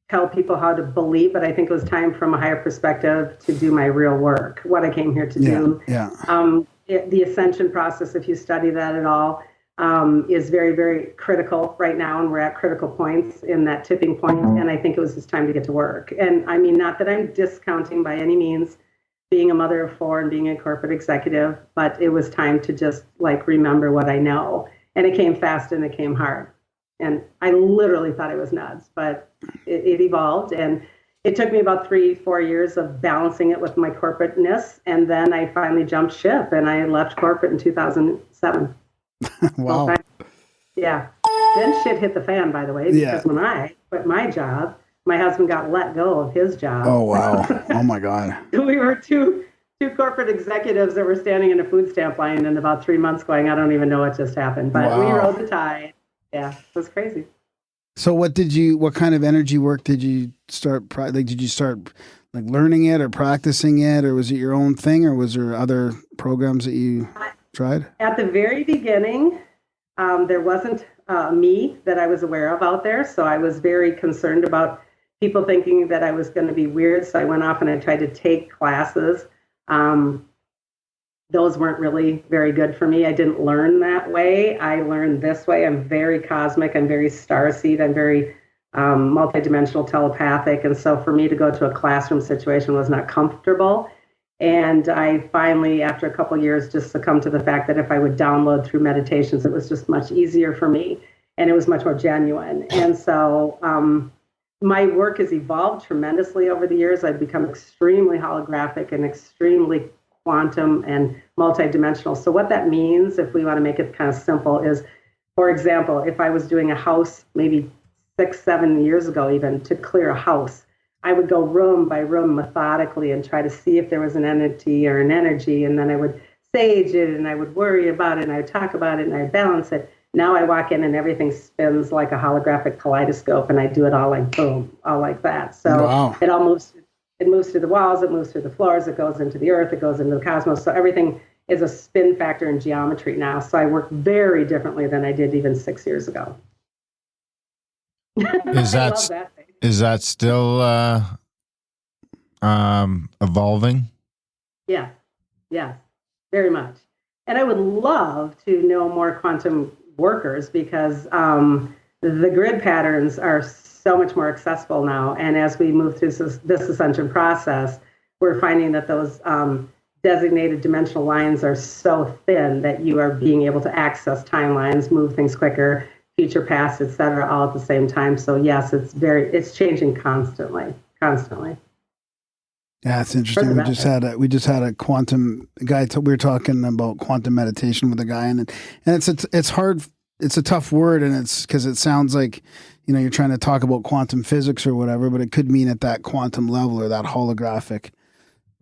tell people how to believe, but I think it was time from a higher perspective to do my real work, what I came here to do. The ascension process, if you study that at all, is very, very critical right now. And we're at critical points in that tipping point. And I think it was just time to get to work. And I mean, not that I'm discounting by any means being a mother of 4 and being a corporate executive, but it was time to just like remember what I know. And it came fast and it came hard. And I literally thought I was nuts, but it evolved. And it took me about 3-4 years of balancing it with my corporateness. And then I finally jumped ship and I left corporate in 2007. Wow. Yeah. Then shit hit the fan, by the way, because when I quit my job, my husband got let go of his job. Oh, wow. Oh, my God. We were two corporate executives that were standing in a food stamp line in about 3 months going, I don't even know what just happened. But we rode the tide. Yeah, it was crazy. So what kind of energy work did you start? Did you start like learning it or practicing it, or was it your own thing, or was there other programs that you tried? At the very beginning, there wasn't me that I was aware of out there. So I was very concerned about people thinking that I was going to be weird. So I went off and I tried to take classes. Those weren't really very good for me. I didn't learn that way. I learned this way. I'm very cosmic. I'm very starseed. I'm very multidimensional telepathic. And so for me to go to a classroom situation was not comfortable. And I finally, after a couple of years, just succumbed to the fact that if I would download through meditations, it was just much easier for me. And it was much more genuine. And so my work has evolved tremendously over the years. I've become extremely holographic and extremely quantum and multidimensional. So what that means, if we want to make it kind of simple, is, for example, if I was doing a house maybe 6-7 years ago, even to clear a house, I would go room by room methodically and try to see if there was an entity or an energy, and then I would sage it and I would worry about it and I would talk about it and I would balance it. Now I walk in and everything spins like a holographic kaleidoscope, and I do it all like boom, all like that. So It all moves. It moves through the walls, it moves through the floors, it goes into the earth, it goes into the cosmos. So everything is a spin factor in geometry now. So I work very differently than I did even 6 years ago. Is I that love that thing. is that still evolving? Yeah, yes, very much. And I would love to know more quantum workers because the grid patterns are so much more accessible now. And as we move through this ascension process, we're finding that those designated dimensional lines are so thin that you are being able to access timelines, move things quicker, future, past, et cetera, all at the same time. So yes, it's changing constantly. Yeah, it's interesting. We just had a quantum guy. We were talking about quantum meditation with a guy, and it's hard. It's a tough word, and it's because it sounds like, you know, you're trying to talk about quantum physics or whatever, but it could mean at that quantum level or that holographic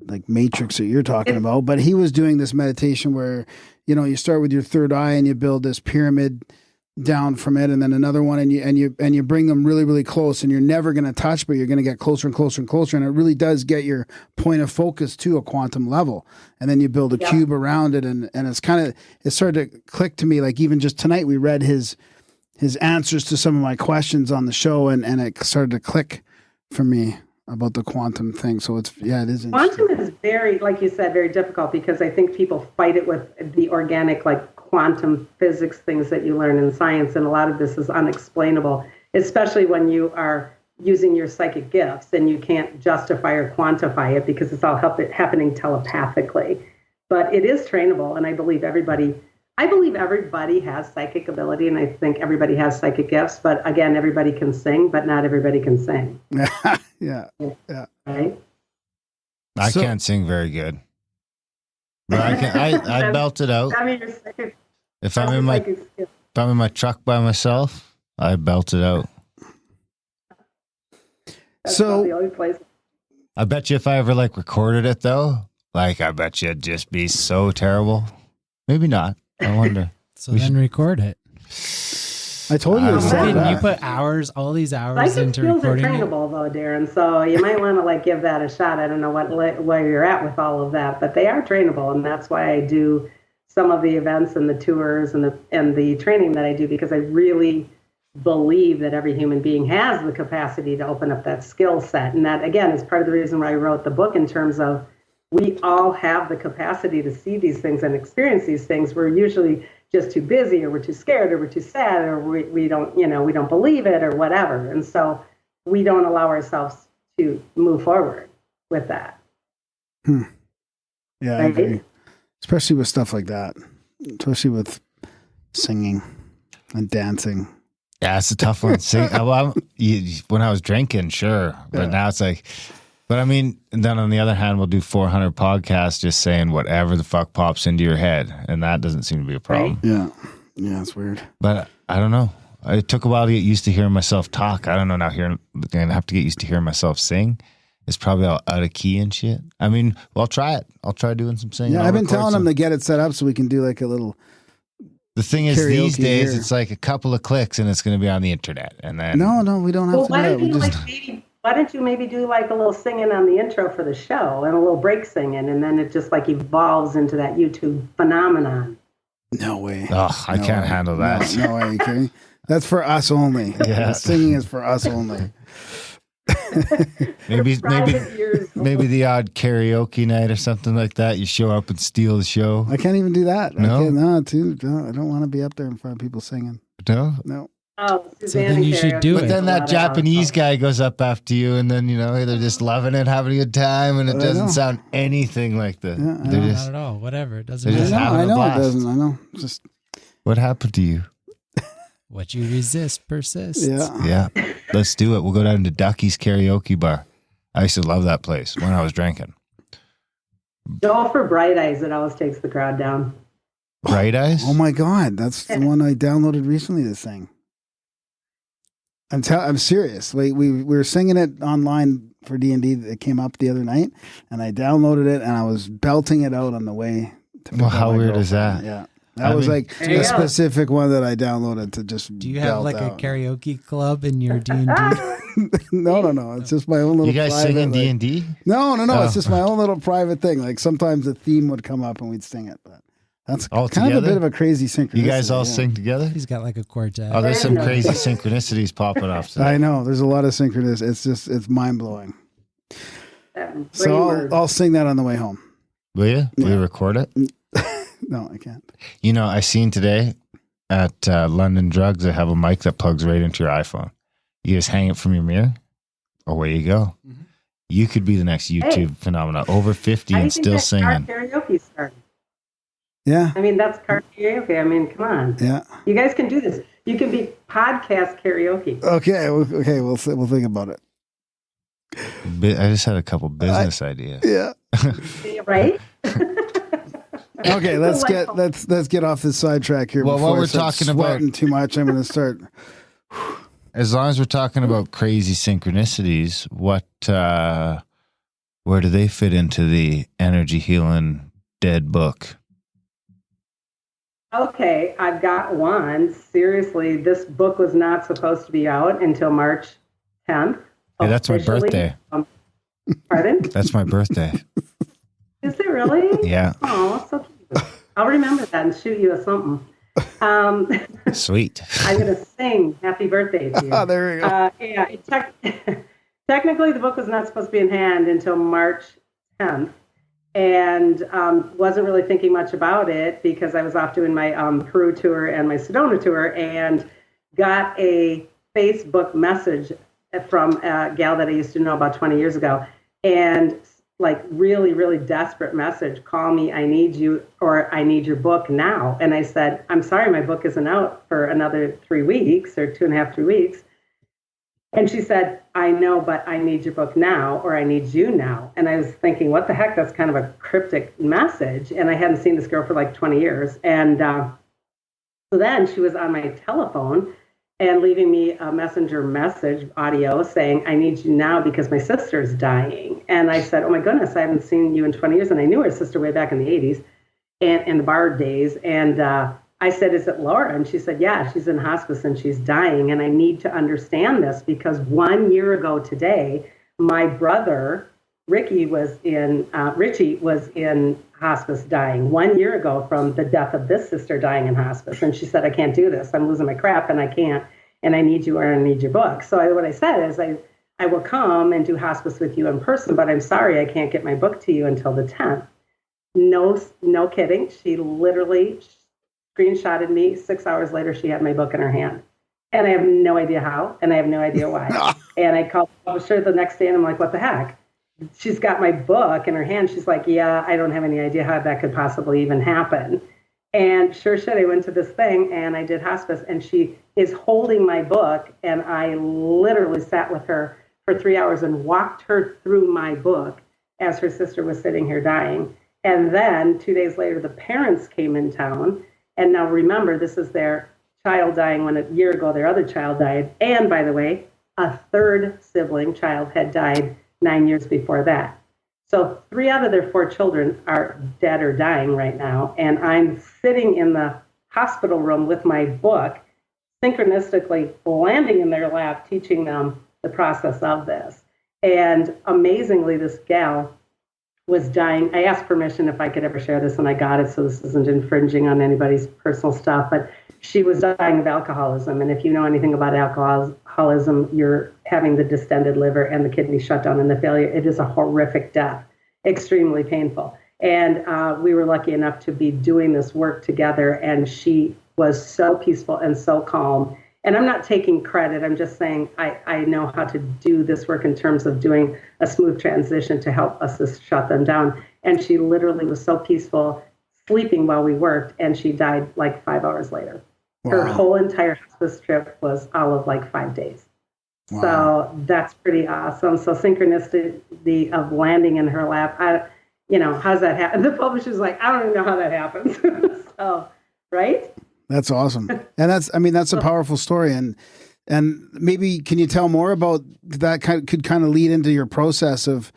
like matrix that you're talking about. But he was doing this meditation where, you know, you start with your third eye and you build this pyramid down from it, and then another one, and you bring them really, really close, and you're never going to touch, but you're going to get closer and closer and closer, and it really does get your point of focus to a quantum level, and then you build a cube around it, and it started to click to me, like even just tonight we read his answers to some of my questions on the show, and it started to click for me about the quantum thing. So it is interesting. Quantum is very, like you said, very difficult because I think people fight it with the organic, like quantum physics things that you learn in science. And a lot of this is unexplainable, especially when you are using your psychic gifts and you can't justify or quantify it because it's all happening telepathically. But it is trainable. And I believe everybody has psychic ability, and I think everybody has psychic gifts. But again, everybody can sing, but not everybody can sing. Yeah. Right? I can't sing very good. But I belt it out. I mean, you're psychic. If I'm in my truck by myself, I belt it out. That's not the only place. I bet you if I ever like recorded it though, like I bet you it'd just be so terrible. Maybe not. I wonder. So then record it. I told you to say that. You put all these hours Psychic into skills are recording it. trainable though, Darren. So you might want to like give that a shot. I don't know where you're at with all of that, but they are trainable, and that's why I do some of the events and the tours and the training that I do, because I really believe that every human being has the capacity to open up that skill set. And that, again, is part of the reason why I wrote the book, in terms of we all have the capacity to see these things and experience these things. We're usually just too busy, or we're too scared, or we're too sad, or we don't believe it, or whatever. And so we don't allow ourselves to move forward with that. Yeah, right? I agree. Especially with stuff like that, especially with singing and dancing. Yeah, it's a tough one. When I was drinking, sure. But now it's like, but I mean, and then on the other hand, we'll do 400 podcasts just saying whatever the fuck pops into your head. And that doesn't seem to be a problem. Right. Yeah, it's weird. But I don't know. It took a while to get used to hearing myself talk. I don't know now. I'm going to have to get used to hearing myself sing. It's probably all out of key and shit. I mean, well, I'll try it. I'll try doing some singing. Yeah, I've been telling them to get it set up so we can do like a little. The thing is, these days, here. it's like a couple of clicks and it's going to be on the internet. And then No, we don't have to do that. Why don't you maybe do like a little singing on the intro for the show, and a little break singing, and then it just like evolves into that YouTube phenomenon. No way. Oh, I can't handle that. No way, okay? That's for us only. Yeah. Singing is for us only. maybe the odd karaoke night or something like that. You show up and steal the show. I can't even do that. No? I don't want to be up there in front of people singing. No. Oh, So Suzanne then you should do But it. then that Japanese guy goes up after you, and then they're just loving it, having a good time, and it doesn't sound anything like the. Yeah, they're Not just. at all. Whatever. It doesn't They're just matter. having I a know blast. it doesn't. I know. Just What happened to you? What you resist persists. yeah. Yeah, let's do it. We'll go down to Ducky's Karaoke Bar. I used to love that place when I was drinking. Go for Bright Eyes. It always takes the crowd down. Bright Eyes? Oh my God, that's the one I downloaded recently to sing. I'm serious. We were singing it online for D&D that came up the other night, and I downloaded it and I was belting it out on the way. Well, how weird is that? Yeah. That was like There you a go. specific one that I downloaded to just. Do you have belt like a out. karaoke club in your D&D? No. It's just my own little. You guys private, singing like- D&D? No. Oh. It's just my own little private thing. Like sometimes a theme would come up and we'd sing it, but that's All kind of a together? bit of a crazy synchronicity. You guys all yeah. sing together? He's got like a quartet. Oh, there's some No. crazy synchronicities popping off today. I know. There's a lot of synchronicities. It's mind blowing. Brain So word. I'll sing that on the way home. Will you? Will you Yeah. record it? No, I can't. You know, I seen today at London Drugs, they have a mic that plugs right into your iPhone. You just hang it from your mirror. Away you go. Mm-hmm. You could be the next YouTube phenomenon. Over 50 How do you and think still that singing. car karaoke started? Yeah. I mean, that's car karaoke. I mean, come on. Yeah. You guys can do this. You can be podcast karaoke. Okay. We'll think about it. I just had a couple business ideas. Yeah. Right? Okay. Let's Delightful. get get off this sidetrack here. Well, before while I we're start talking about- sweating too much, I'm going to start. As long as we're talking about crazy synchronicities, where do they fit into the energy healing dead book? Okay, I've got one. Seriously, this book was not supposed to be out until March 10th. Hey, that's my officially. birthday. Pardon? That's my birthday. Is it really? Yeah. Oh, so cute. I'll remember that and shoot you a something. Sweet. I'm going to sing happy birthday to you. Oh, there we go. Technically, the book was not supposed to be in hand until March 10th, and wasn't really thinking much about it because I was off doing my Peru tour and my Sedona tour, and got a Facebook message from a gal that I used to know about 20 years ago, and like really, really desperate message, call me, I need you, or I need your book now. And I said, I'm sorry, my book isn't out for another 3 weeks or 2.5, 3 weeks. And she said, I know, but I need your book now, or I need you now. And I was thinking, what the heck? That's kind of a cryptic message. And I hadn't seen this girl for like 20 years. And so then she was on my telephone and leaving me a messenger message audio saying, I need you now because my sister's dying. And I said, oh my goodness, I haven't seen you in 20 years. And I knew her sister way back in the 80s and in the bar days. And I said, is it Laura? And she said, yeah, she's in hospice and she's dying. And I need to understand this because 1 year ago today, my brother, Richie was in hospice dying 1 year ago from the death of this sister dying in hospice. And she said, I can't do this. I'm losing my crap and I can't. And I need you or I need your book. So what I said is I will come and do hospice with you in person, but I'm sorry I can't get my book to you until the 10th. No kidding. She literally screenshotted me. 6 hours later, she had my book in her hand. And I have no idea how, and I have no idea why. And I called the publisher the next day, and I'm like, what the heck? She's got my book in her hand. She's like, yeah, I don't have any idea how that could possibly even happen. And sure shit, I went to this thing, and I did hospice, and she is holding my book, and I literally sat with her for 3 hours and walked her through my book as her sister was sitting here dying. And then 2 days later, the parents came in town. And now remember, this is their child dying when a year ago their other child died. And by the way, a third sibling child had died 9 years before that. So 3 out of their 4 children are dead or dying right now. And I'm sitting in the hospital room with my book, synchronistically landing in their lap, teaching them the process of this. And amazingly, this gal was dying. I asked permission if I could ever share this, and I got it, so this isn't infringing on anybody's personal stuff, but she was dying of alcoholism. And if you know anything about alcoholism, you're having the distended liver and the kidney shut down and the failure. It is a horrific death, extremely painful. And we were lucky enough to be doing this work together, and she was so peaceful and so calm. And I'm not taking credit. I'm just saying I know how to do this work in terms of doing a smooth transition to help us to shut them down. And she literally was so peaceful, sleeping while we worked, and she died like 5 hours later. Wow. Her whole entire hospice trip was all of like 5 days. Wow. So that's pretty awesome. So synchronicity of landing in her lap. How's that happen? The publisher's like, I don't even know how that happens. So, right? That's awesome. And that's a powerful story. And maybe can you tell more about that could kind of lead into your process of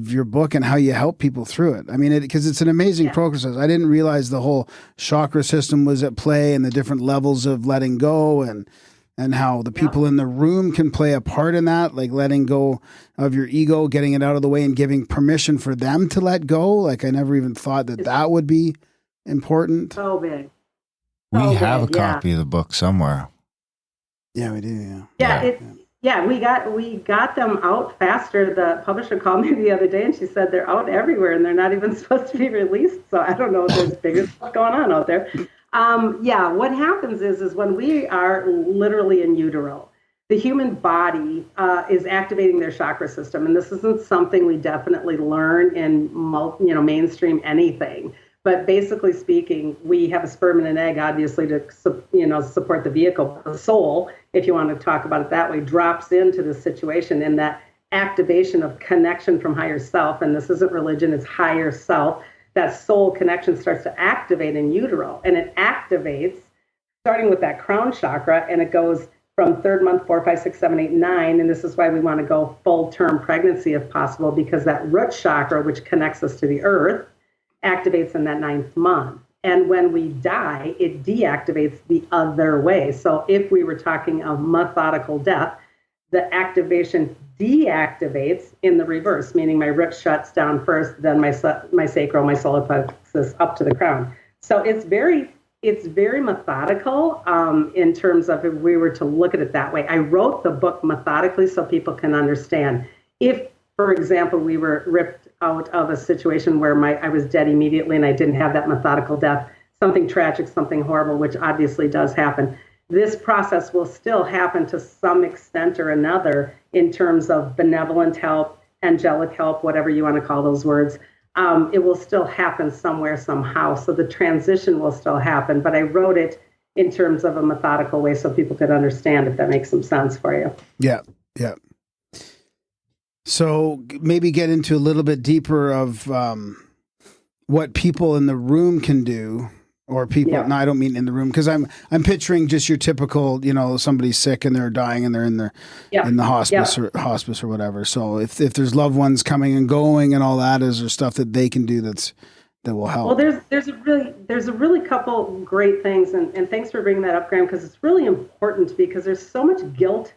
your book and how you help people through it. I mean, because it's an amazing process. I didn't realize the whole chakra system was at play and the different levels of letting go and how the people in the room can play a part in that, like letting go of your ego, getting it out of the way and giving permission for them to let go. Like I never even thought that would be important. So big. We have a copy of the book somewhere. Yeah, we do. Yeah, we got them out faster. The publisher called me the other day and she said they're out everywhere and they're not even supposed to be released. So I don't know if there's bigger stuff going on out there. What happens is when we are literally in utero, the human body is activating their chakra system. And this isn't something we definitely learn in mainstream anything. But basically speaking, we have a sperm and an egg, obviously, to support the vehicle. The soul, if you want to talk about it that way, drops into the situation in that activation of connection from higher self. And this isn't religion, it's higher self. That soul connection starts to activate in utero. And it activates, starting with that crown chakra, and it goes from 3rd month, 4, 5, 6, 7, 8, 9. And this is why we want to go full-term pregnancy if possible, because that root chakra, which connects us to the earth, activates in that 9th month. And when we die, it deactivates the other way. So if we were talking of methodical death, the activation deactivates in the reverse, meaning my root shuts down first, then my sacral, my solar plexus up to the crown. So it's very methodical in terms of if we were to look at it that way. I wrote the book methodically so people can understand. If, for example, we were ripped out of a situation where I was dead immediately and I didn't have that methodical death, something tragic, something horrible, which obviously does happen. This process will still happen to some extent or another in terms of benevolent help, angelic help, whatever you want to call those words. It will still happen somewhere, somehow. So the transition will still happen. But I wrote it in terms of a methodical way so people could understand, if that makes some sense for you. Yeah. So maybe get into a little bit deeper of what people in the room can do, or people. Yeah. No, I don't mean in the room, because I'm picturing just your typical, somebody's sick and they're dying and they're in the hospice or whatever. So if there's loved ones coming and going and all that, is there stuff that they can do that will help? Well, there's a really couple great things, and thanks for bringing that up, Graham, because it's really important, because there's so much guilt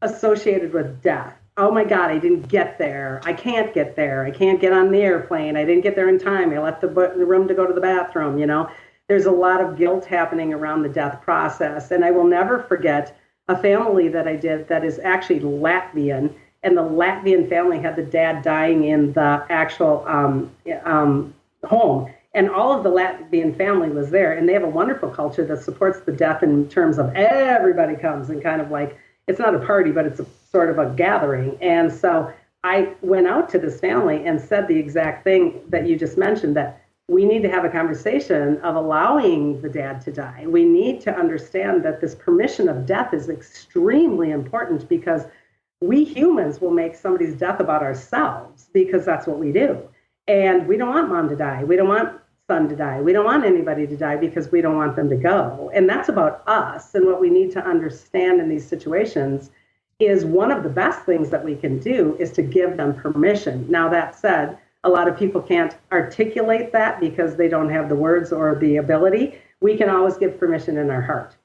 associated with death. Oh my God, I didn't get there. I can't get there. I can't get on the airplane. I didn't get there in time. I left the room to go to the bathroom. There's a lot of guilt happening around the death process. And I will never forget a family that I did that is actually Latvian. And the Latvian family had the dad dying in the actual home. And all of the Latvian family was there. And they have a wonderful culture that supports the death in terms of everybody comes and kind of like, it's not a party, but it's a sort of a gathering. And so I went out to this family and said the exact thing that you just mentioned, that we need to have a conversation of allowing the dad to die. We need to understand that this permission of death is extremely important, because we humans will make somebody's death about ourselves, because that's what we do. And we don't want mom to die. We don't want son to die. We don't want anybody to die, because we don't want them to go. And that's about us. And what we need to understand in these situations is one of the best things that we can do is to give them permission. Now, that said, a lot of people can't articulate that because they don't have the words or the ability. We can always give permission in our heart.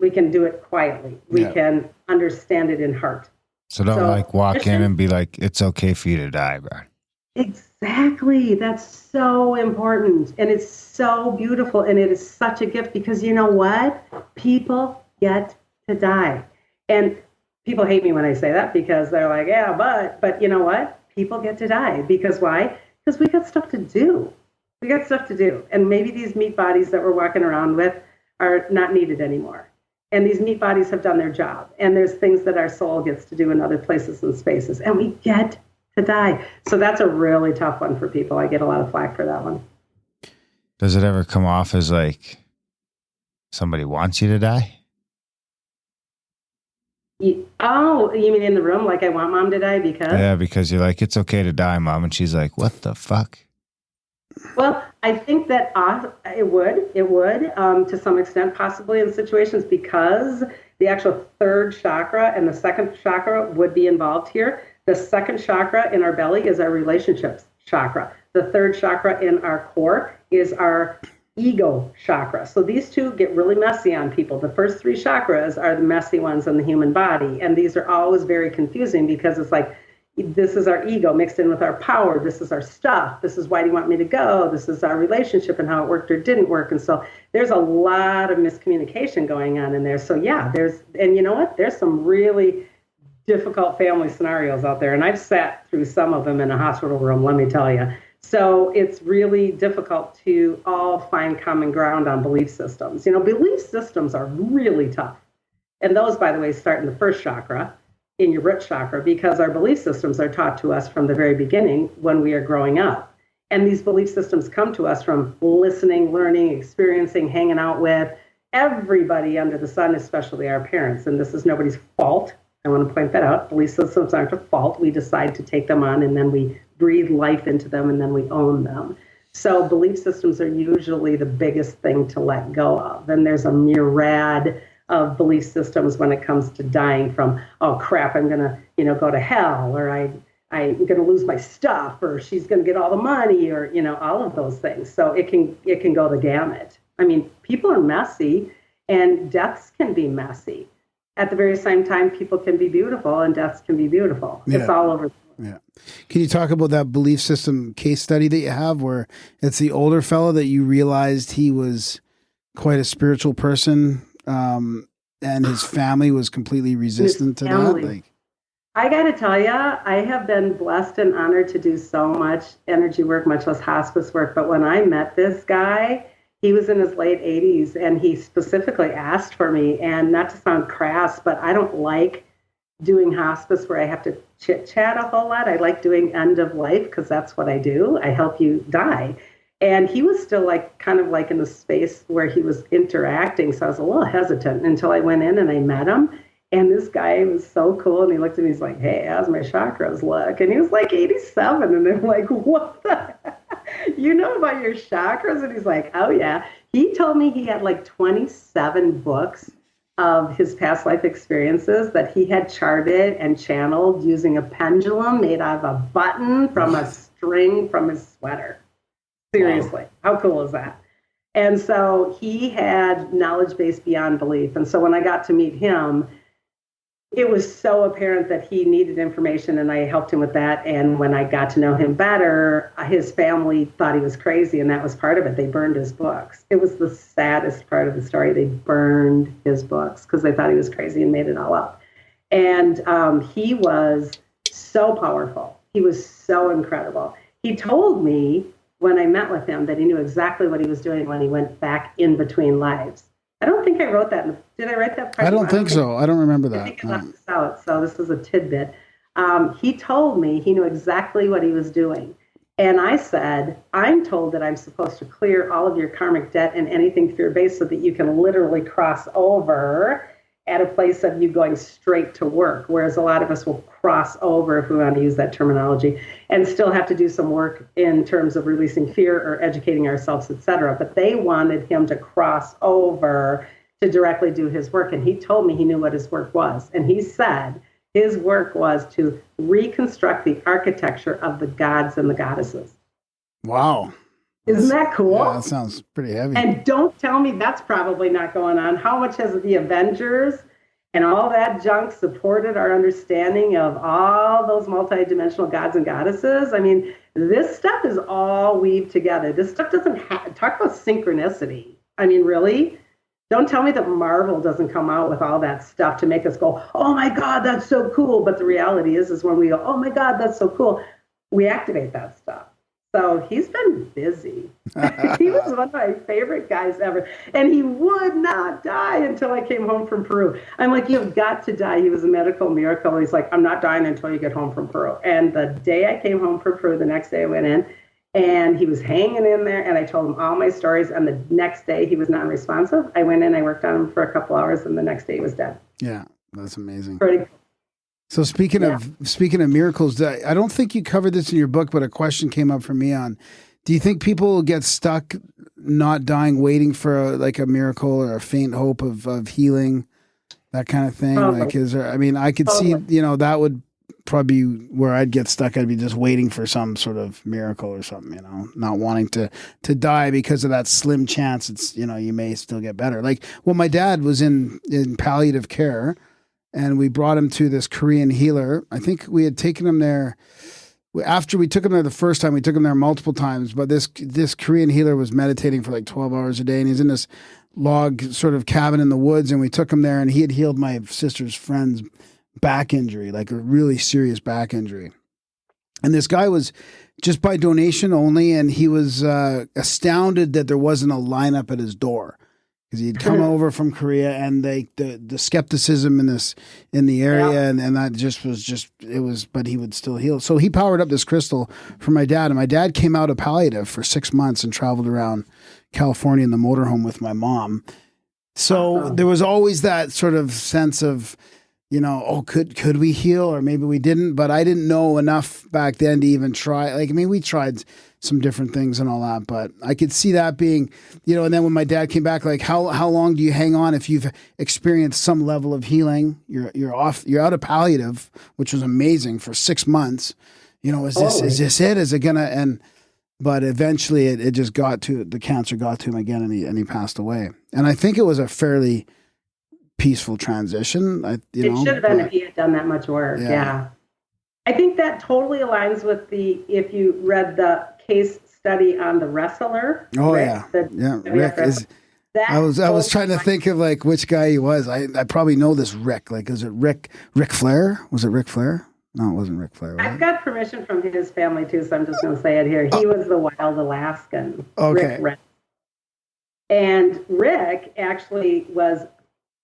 We can do it quietly. We can understand it in heart. So don't walk in and be like, it's okay for you to die, bro. Exactly. That's so important. And it's so beautiful. And it is such a gift, because you know what? People get to die. And people hate me when I say that, because they're like, yeah, but you know what? People get to die. Because why? Because we got stuff to do. We got stuff to do. And maybe these meat bodies that we're walking around with are not needed anymore. And these meat bodies have done their job. And there's things that our soul gets to do in other places and spaces. And we get to die. So that's a really tough one for people. I get a lot of flack for that one. Does it ever come off as like somebody wants you to die? You mean in the room? Like, I want mom to die because? Yeah, because you're like, it's okay to die, mom. And she's like, what the fuck? Well, I think that it would to some extent, possibly in situations, because the actual third chakra and the second chakra would be involved here. The second chakra in our belly is our relationships chakra. The third chakra in our core is our ego chakra. So these two get really messy on people. The first three chakras are the messy ones in the human body. And these are always very confusing because it's like, this is our ego mixed in with our power. This is our stuff. This is why do you want me to go? This is our relationship and how it worked or didn't work. And so there's a lot of miscommunication going on in there. So yeah, and you know what? There's some really difficult family scenarios out there. And I've sat through some of them in a hospital room, let me tell you. So it's really difficult to all find common ground on belief systems. Belief systems are really tough. And those, by the way, start in the first chakra, in your root chakra, because our belief systems are taught to us from the very beginning when we are growing up. And these belief systems come to us from listening, learning, experiencing, hanging out with everybody under the sun, especially our parents. And this is nobody's fault. I want to point that out. Belief systems aren't a fault. We decide to take them on, and then we breathe life into them, and then we own them. So belief systems are usually the biggest thing to let go of. And there's a myriad of belief systems when it comes to dying from, oh crap, I'm gonna, go to hell, or I'm gonna lose my stuff, or she's gonna get all the money, or all of those things. So it can go the gamut. I mean, people are messy, and deaths can be messy. At the very same time, people can be beautiful, and deaths can be beautiful. Yeah. It's all over. Yeah. Can you talk about that belief system case study that you have, where it's the older fellow that you realized he was quite a spiritual person? And his family was completely resistant to that. I got to tell you, I have been blessed and honored to do so much energy work, much less hospice work. But when I met this guy, he was in his late 80s, and he specifically asked for me. And not to sound crass, but I don't like doing hospice where I have to chit chat a whole lot. I like doing end of life because that's what I do. I help you die. And he was still kind of in the space where he was interacting. So I was a little hesitant until I went in and I met him. And this guy was so cool. And he looked at me, he's like, hey, how's my chakras look? And he was 87. And I'm like, what the heck? You know about your chakras? And he's like, oh yeah. He told me he had 27 books of his past life experiences that he had charted and channeled using a pendulum made out of a button from a string from his sweater. Seriously, wow. How cool is that? And so he had knowledge base beyond belief. And so when I got to meet him, it was so apparent that he needed information, and I helped him with that. And when I got to know him better, his family thought he was crazy, and that was part of it. They burned his books. It was the saddest part of the story. They burned his books because they thought he was crazy and made it all up. And he was so powerful. He was so incredible. He told me when I met with him that he knew exactly what he was doing when he went back in between lives. I don't think I wrote that. Did I write that part? I don't think so. I don't remember that. I think I left this out, so this is a tidbit. He told me he knew exactly what he was doing. And I said, I'm told that I'm supposed to clear all of your karmic debt and anything fear-based so that you can literally cross over at a place of you going straight to work, whereas a lot of us will cross over, if we want to use that terminology, and still have to do some work in terms of releasing fear or educating ourselves, etc. But they wanted him to cross over to directly do his work, and he told me he knew what his work was. And he said his work was to reconstruct the architecture of the gods and the goddesses. Wow. Isn't that cool? Yeah, that sounds pretty heavy. And don't tell me that's probably not going on. How much has the Avengers and all that junk supported our understanding of all those multidimensional gods and goddesses? I mean, this stuff is all weaved together. This stuff doesn't talk about synchronicity. I mean, really? Don't tell me that Marvel doesn't come out with all that stuff to make us go, oh my God, that's so cool. But the reality is when we go, oh my God, that's so cool, we activate that stuff. So he's been busy. He was one of my favorite guys ever. And he would not die until I came home from Peru. I'm like, you've got to die. He was a medical miracle. He's like, I'm not dying until you get home from Peru. And the day I came home from Peru, the next day I went in, and he was hanging in there, and I told him all my stories. And the next day he was non-responsive. I went in, I worked on him for a couple hours, and the next day he was dead. Yeah, that's amazing. Pretty cool. So speaking of miracles, I don't think you covered this in your book, but a question came up for me on, do you think people get stuck not dying, waiting for a miracle or a faint hope of healing, that kind of thing? Is there, I mean, I could see, that would probably where I'd get stuck. I'd be just waiting for some sort of miracle or something, not wanting to die because of that slim chance it's, you may still get better. Like, well, my dad was in palliative care, and we brought him to this Korean healer. I think we had taken him there after we took him there the first time. We took him there multiple times, but this Korean healer was meditating for like 12 hours a day, and he's in this log sort of cabin in the woods, and we took him there, and he had healed my sister's friend's back injury, like a really serious back injury. And this guy was just by donation only, and he was astounded that there wasn't a lineup at his door, because he'd come over from Korea, and the skepticism in the area, and that but he would still heal. So he powered up this crystal for my dad, and my dad came out of palliative for 6 months and traveled around California in the motorhome with my mom. So there was always that sort of sense of, could we heal, or maybe we didn't, but I didn't know enough back then to even try. Like, I mean, we tried some different things and all that, but I could see that being, and then when my dad came back, like, how long do you hang on if you've experienced some level of healing? You're out of palliative, which was amazing, for 6 months. Is this it? Is it gonna, but eventually it just the cancer got to him again, and he passed away. And I think it was a fairly peaceful transition. It should have been if he had done that much work. Yeah. I think that totally aligns with if you read the case study on the wrestler. Oh, Rick, Rick is. I was trying to think of like which guy he was. I probably know this Rick. Like, is it Rick Flair? Was it Rick Flair? No, it wasn't Rick Flair. I've got permission from his family too, so I'm just going to say it here. He was the wild Alaskan. Okay. Rick. And Rick actually was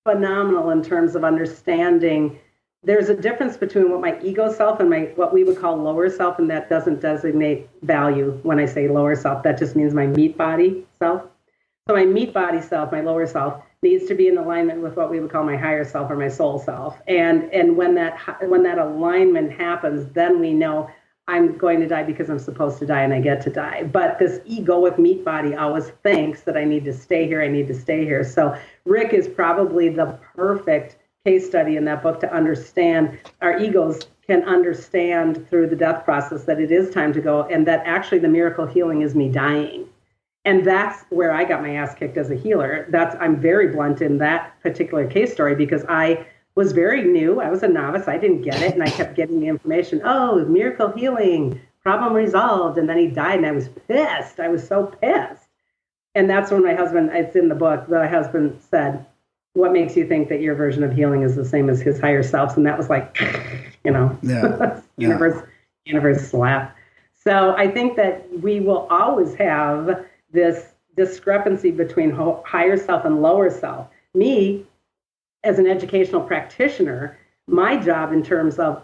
phenomenal in terms of understanding. There's a difference between what my ego self and what we would call lower self, and that doesn't designate value. When I say lower self, that just means my meat body self. So my meat body self, my lower self, needs to be in alignment with what we would call my higher self or my soul self. And when that alignment happens, then we know I'm going to die because I'm supposed to die and I get to die. But this egoic meat body always thinks that I need to stay here. So Rick is probably the perfect case study in that book to understand our egos can understand through the death process that it is time to go, and that actually the miracle healing is me dying. And that's where I got my ass kicked as a healer. I'm very blunt in that particular case story because I was very new. I was a novice. I didn't get it. And I kept getting the information. Oh, miracle healing, problem resolved. And then he died. And I was pissed. I was so pissed. And that's when my husband, it's in the book, the husband said, what makes you think that your version of healing is the same as his higher self? And that was like, universe slap. So I think that we will always have this discrepancy between higher self and lower self. Me, as an educational practitioner, my job in terms of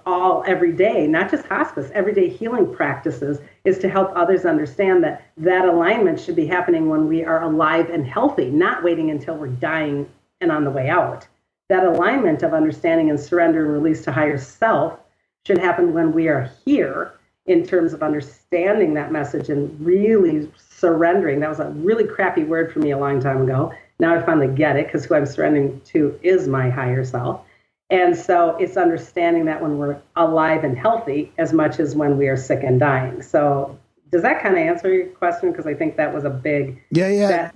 everyday, not just hospice, everyday healing practices is to help others understand that alignment should be happening when we are alive and healthy, not waiting until we're dying and on the way out. That alignment of understanding and surrender and release to higher self should happen when we are here, in terms of understanding that message and really surrendering. That was a really crappy word for me a long time ago. Now I finally get it, because who I'm surrendering to is my higher self. And so it's understanding that when we're alive and healthy as much as when we are sick and dying. So does that kind of answer your question? Because I think that was a big... Yeah,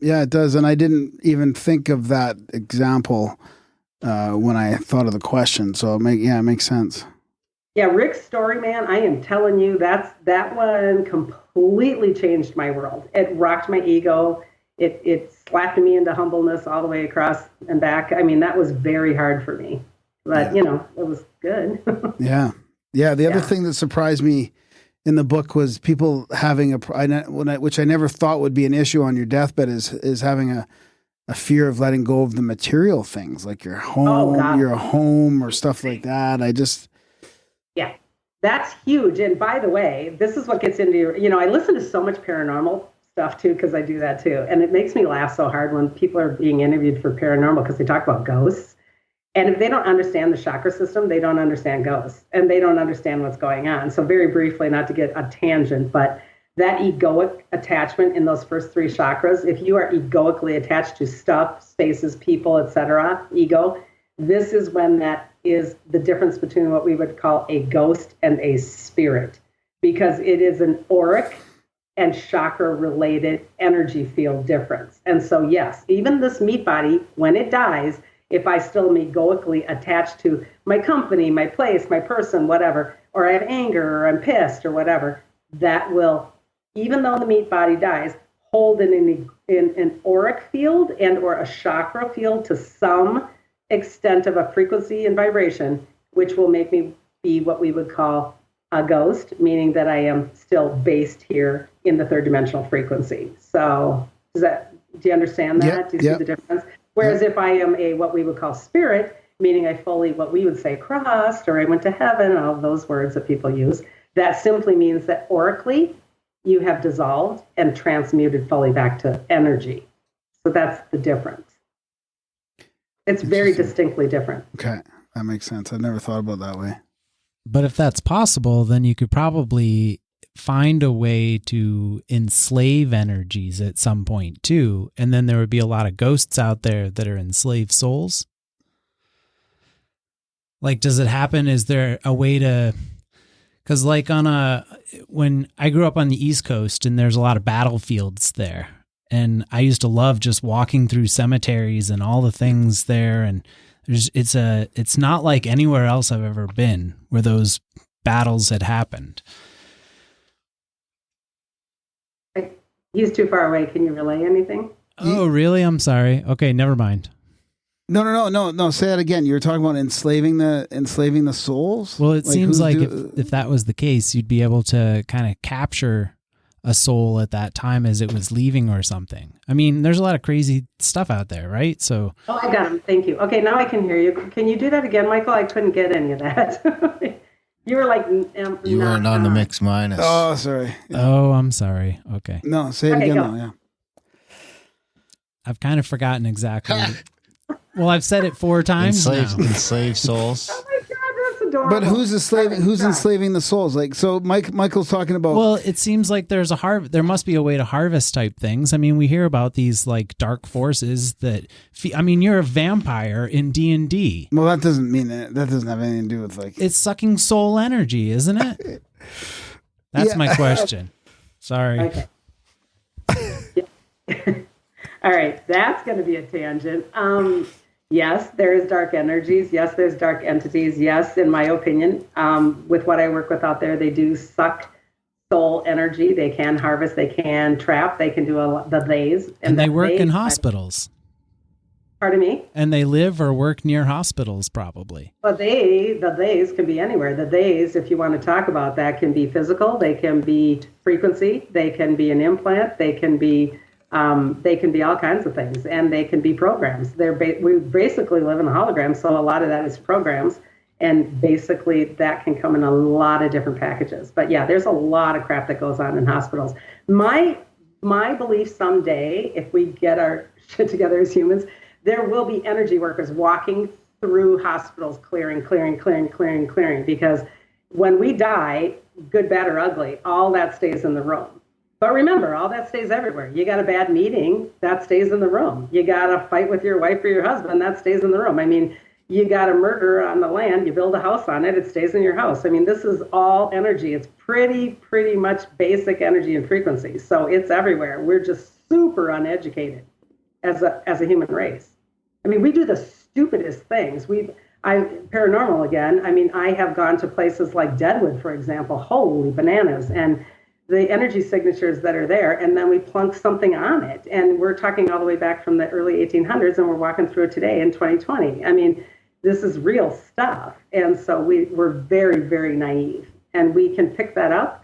it does. And I didn't even think of that example when I thought of the question. So it makes sense. Yeah, Rick's story, man, I am telling you, that one completely changed my world. It rocked my ego. It slapped me into humbleness all the way across and back. I mean, that was very hard for me, but it was good. Yeah. The other thing that surprised me in the book was people having which I never thought would be an issue on your deathbed is having a fear of letting go of the material things, like your home or stuff like that. Yeah, that's huge. And by the way, this is what gets into I listen to so much paranormal stuff too, because I do that too. And it makes me laugh so hard when people are being interviewed for paranormal, because they talk about ghosts. And if they don't understand the chakra system, they don't understand ghosts, and they don't understand what's going on. So very briefly, not to get a tangent, but that egoic attachment in those first 3 chakras, if you are egoically attached to stuff, spaces, people, etc., ego, this is when that is the difference between what we would call a ghost and a spirit, because it is an auric and chakra related energy field difference. And so, yes, even this meat body, when it dies, if I still am egoically attached to my company, my place, my person, whatever, or I have anger or I'm pissed or whatever, that will, even though the meat body dies, hold in an auric field and or a chakra field to some extent of a frequency and vibration, which will make me be what we would call a ghost, meaning that I am still based here in the third dimensional frequency. So do you understand that? Yep, Do you see the difference? Whereas if I am a what we would call spirit, meaning I fully, what we would say, crossed, or I went to heaven, all of those words that people use, that simply means that aurically you have dissolved and transmuted fully back to energy. So that's the difference. It's very distinctly different. Okay, that makes sense. I've never thought about it that way. But if that's possible, then you could probably find a way to enslave energies at some point too. And then there would be a lot of ghosts out there that are enslaved souls. Like, does it happen? Is there a way to, because like when I grew up on the East Coast and there's a lot of battlefields there, and I used to love just walking through cemeteries and all the things there. And it's not like anywhere else I've ever been where those battles had happened. He's too far away. Can you relay anything? Oh, really? I'm sorry. Okay, never mind. No. Say that again. You were talking about enslaving the souls. Well, it seems like if that was the case, you'd be able to kind of capture a soul at that time as it was leaving or something. I mean, there's a lot of crazy stuff out there, right? So. Oh, I got him. Thank you. Okay, now I can hear you. Can you do that again, Michael? I couldn't get any of that. You were like, you weren't on the mix minus. Oh, sorry. Yeah. Oh, I'm sorry. Okay. No, say it again. Go. Though, yeah. I've kind of forgotten exactly. Well, I've said it 4 times. Enslaved souls. Oh my God, that's adorable. But who's enslaving the souls? Like, so Michael's talking about. Well, it seems like there's there must be a way to harvest type things. I mean, we hear about these like dark forces that. I mean, you're a vampire in D&D. Well, that doesn't mean that doesn't have anything to do with like. It's sucking soul energy, isn't it? That's my question. Sorry. Okay. All right, that's going to be a tangent. Yes, there is dark energies. Yes, there's dark entities. Yes, in my opinion, with what I work with out there, they do suck soul energy. They can harvest. They can trap. They can do the theys. And they work in hospitals. Pardon me? And they live or work near hospitals, probably. But the theys can be anywhere. The theys, if you want to talk about that, can be physical. They can be frequency. They can be an implant. They can be all kinds of things, and they can be programs. We basically live in a hologram, so a lot of that is programs, and basically that can come in a lot of different packages. But yeah, there's a lot of crap that goes on in hospitals. My belief someday, if we get our shit together as humans, there will be energy workers walking through hospitals, clearing, because when we die, good, bad, or ugly, all that stays in the room. But remember, all that stays everywhere. You got a bad meeting, that stays in the room. You got a fight with your wife or your husband, that stays in the room. I mean, you got a murder on the land, you build a house on it, it stays in your house. I mean, this is all energy. It's pretty much basic energy and frequency. So it's everywhere. We're just super uneducated as a human race. I mean, we do the stupidest things. Paranormal again. I mean, I have gone to places like Deadwood, for example. Holy bananas. And the energy signatures that are there, and then we plunk something on it. And we're talking all the way back from the early 1800s, and we're walking through it today in 2020. I mean, this is real stuff. And so we're very, very naive. And we can pick that up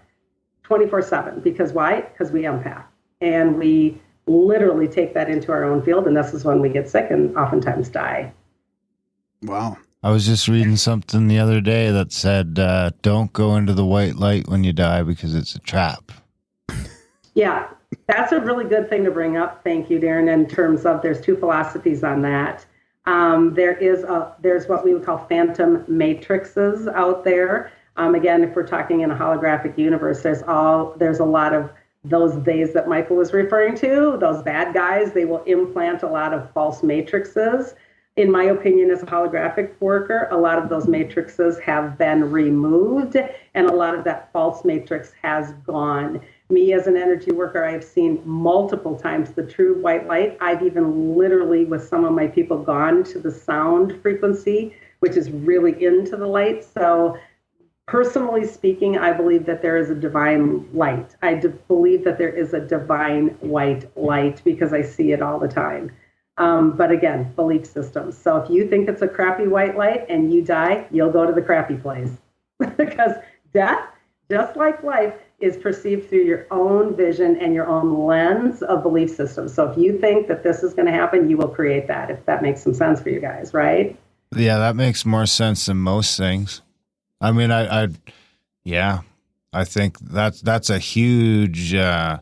24/7. Because why? Because we empath. And we literally take that into our own field, and this is when we get sick and oftentimes die. Wow. I was just reading something the other day that said, don't go into the white light when you die because it's a trap. Yeah, that's a really good thing to bring up. Thank you, Darren, in terms of there's 2 philosophies on that. There's what we would call phantom matrices out there. Again, if we're talking in a holographic universe, there's a lot of those days that Michael was referring to, those bad guys. They will implant a lot of false matrices. In my opinion, as a holographic worker, a lot of those matrices have been removed and a lot of that false matrix has gone. Me as an energy worker, I have seen multiple times the true white light. I've even literally, with some of my people, gone to the sound frequency, which is really into the light. So personally speaking, I believe that there is a divine light. I believe that there is a divine white light because I see it all the time. But again, belief systems. So if you think it's a crappy white light and you die, you'll go to the crappy place because death, just like life, is perceived through your own vision and your own lens of belief systems. So if you think that this is going to happen, you will create that, if that makes some sense for you guys, right? Yeah, that makes more sense than most things. I mean, I think that's a huge, I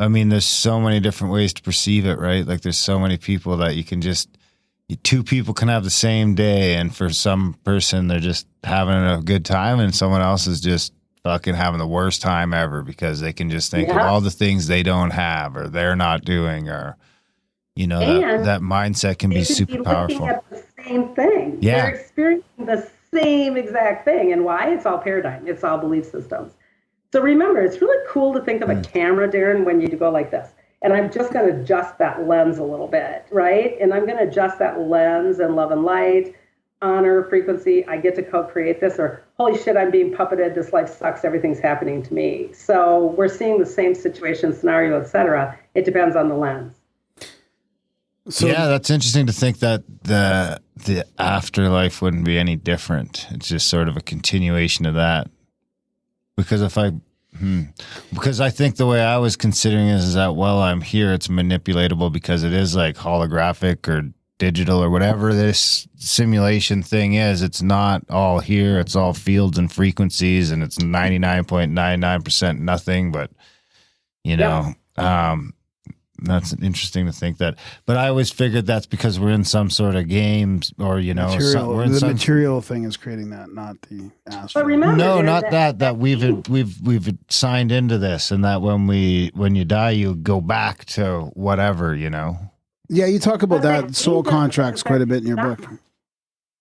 mean, there's so many different ways to perceive it, right? Like there's so many people that you can just, two people can have the same day, and for some person, they're just having a good time, and someone else is just fucking having the worst time ever because they can just think of all the things they don't have or they're not doing, or, you know, that mindset can be super powerful. Looking at the same thing. Yeah. They're experiencing the same exact thing. And why? It's all paradigm. It's all belief systems. So remember, it's really cool to think of a camera, Darren, when you go like this. And I'm just going to adjust that lens a little bit, right? And I'm going to adjust that lens and love and light, honor, frequency. I get to co-create this, or holy shit, I'm being puppeted. This life sucks. Everything's happening to me. So we're seeing the same situation, scenario, etc. It depends on the lens. So, yeah, that's interesting to think that the afterlife wouldn't be any different. It's just sort of a continuation of that. Because because I think the way I was considering it is that while I'm here, it's manipulatable because it is like holographic or digital or whatever this simulation thing is. It's not all here. It's all fields and frequencies, and it's 99.99% nothing. But, you know, that's interesting to think that. But I always figured that's because we're in some sort of games, or, you know, the material thing is creating that, not the astral. But remember, no, not that we've signed into this, and that when you die, you go back to whatever, you know. Yeah, you talk about that soul contracts quite a bit in your book.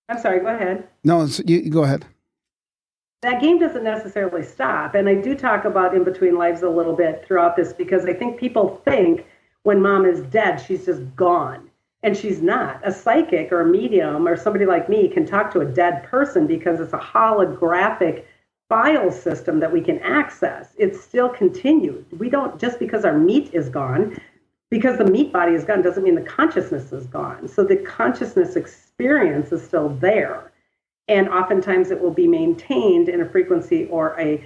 I'm sorry, go ahead. No, you go ahead. That game doesn't necessarily stop. And I do talk about in between lives a little bit throughout this, because I think people think when mom is dead, she's just gone. And she's not. A psychic or a medium or somebody like me can talk to a dead person because it's a holographic file system that we can access. It's still continued. We don't, just because our meat is gone, because the meat body is gone, doesn't mean the consciousness is gone. So the consciousness experience is still there. And oftentimes it will be maintained in a frequency or a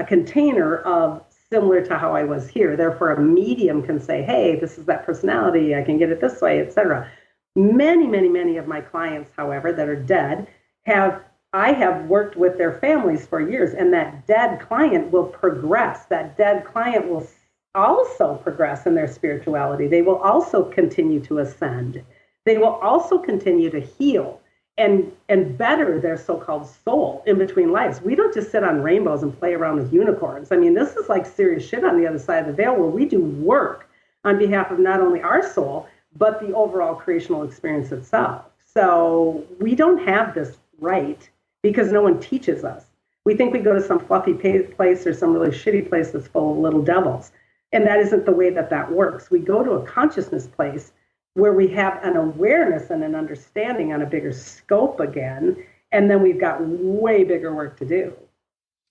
container of similar to how I was here. Therefore, a medium can say, hey, this is that personality. I can get it this way, etc. Many, many, many of my clients, however, that are dead, I have worked with their families for years, and that dead client will progress. That dead client will also progress in their spirituality. They will also continue to ascend. They will also continue to heal and better their so-called soul in between lives. We don't just sit on rainbows and play around with unicorns. I mean, this is like serious shit on the other side of the veil, where we do work on behalf of not only our soul, but the overall creational experience itself. So we don't have this right because no one teaches us. We think we go to some fluffy place or some really shitty place that's full of little devils. And that isn't the way that works. We go to a consciousness place where we have an awareness and an understanding on a bigger scope again, and then we've got way bigger work to do.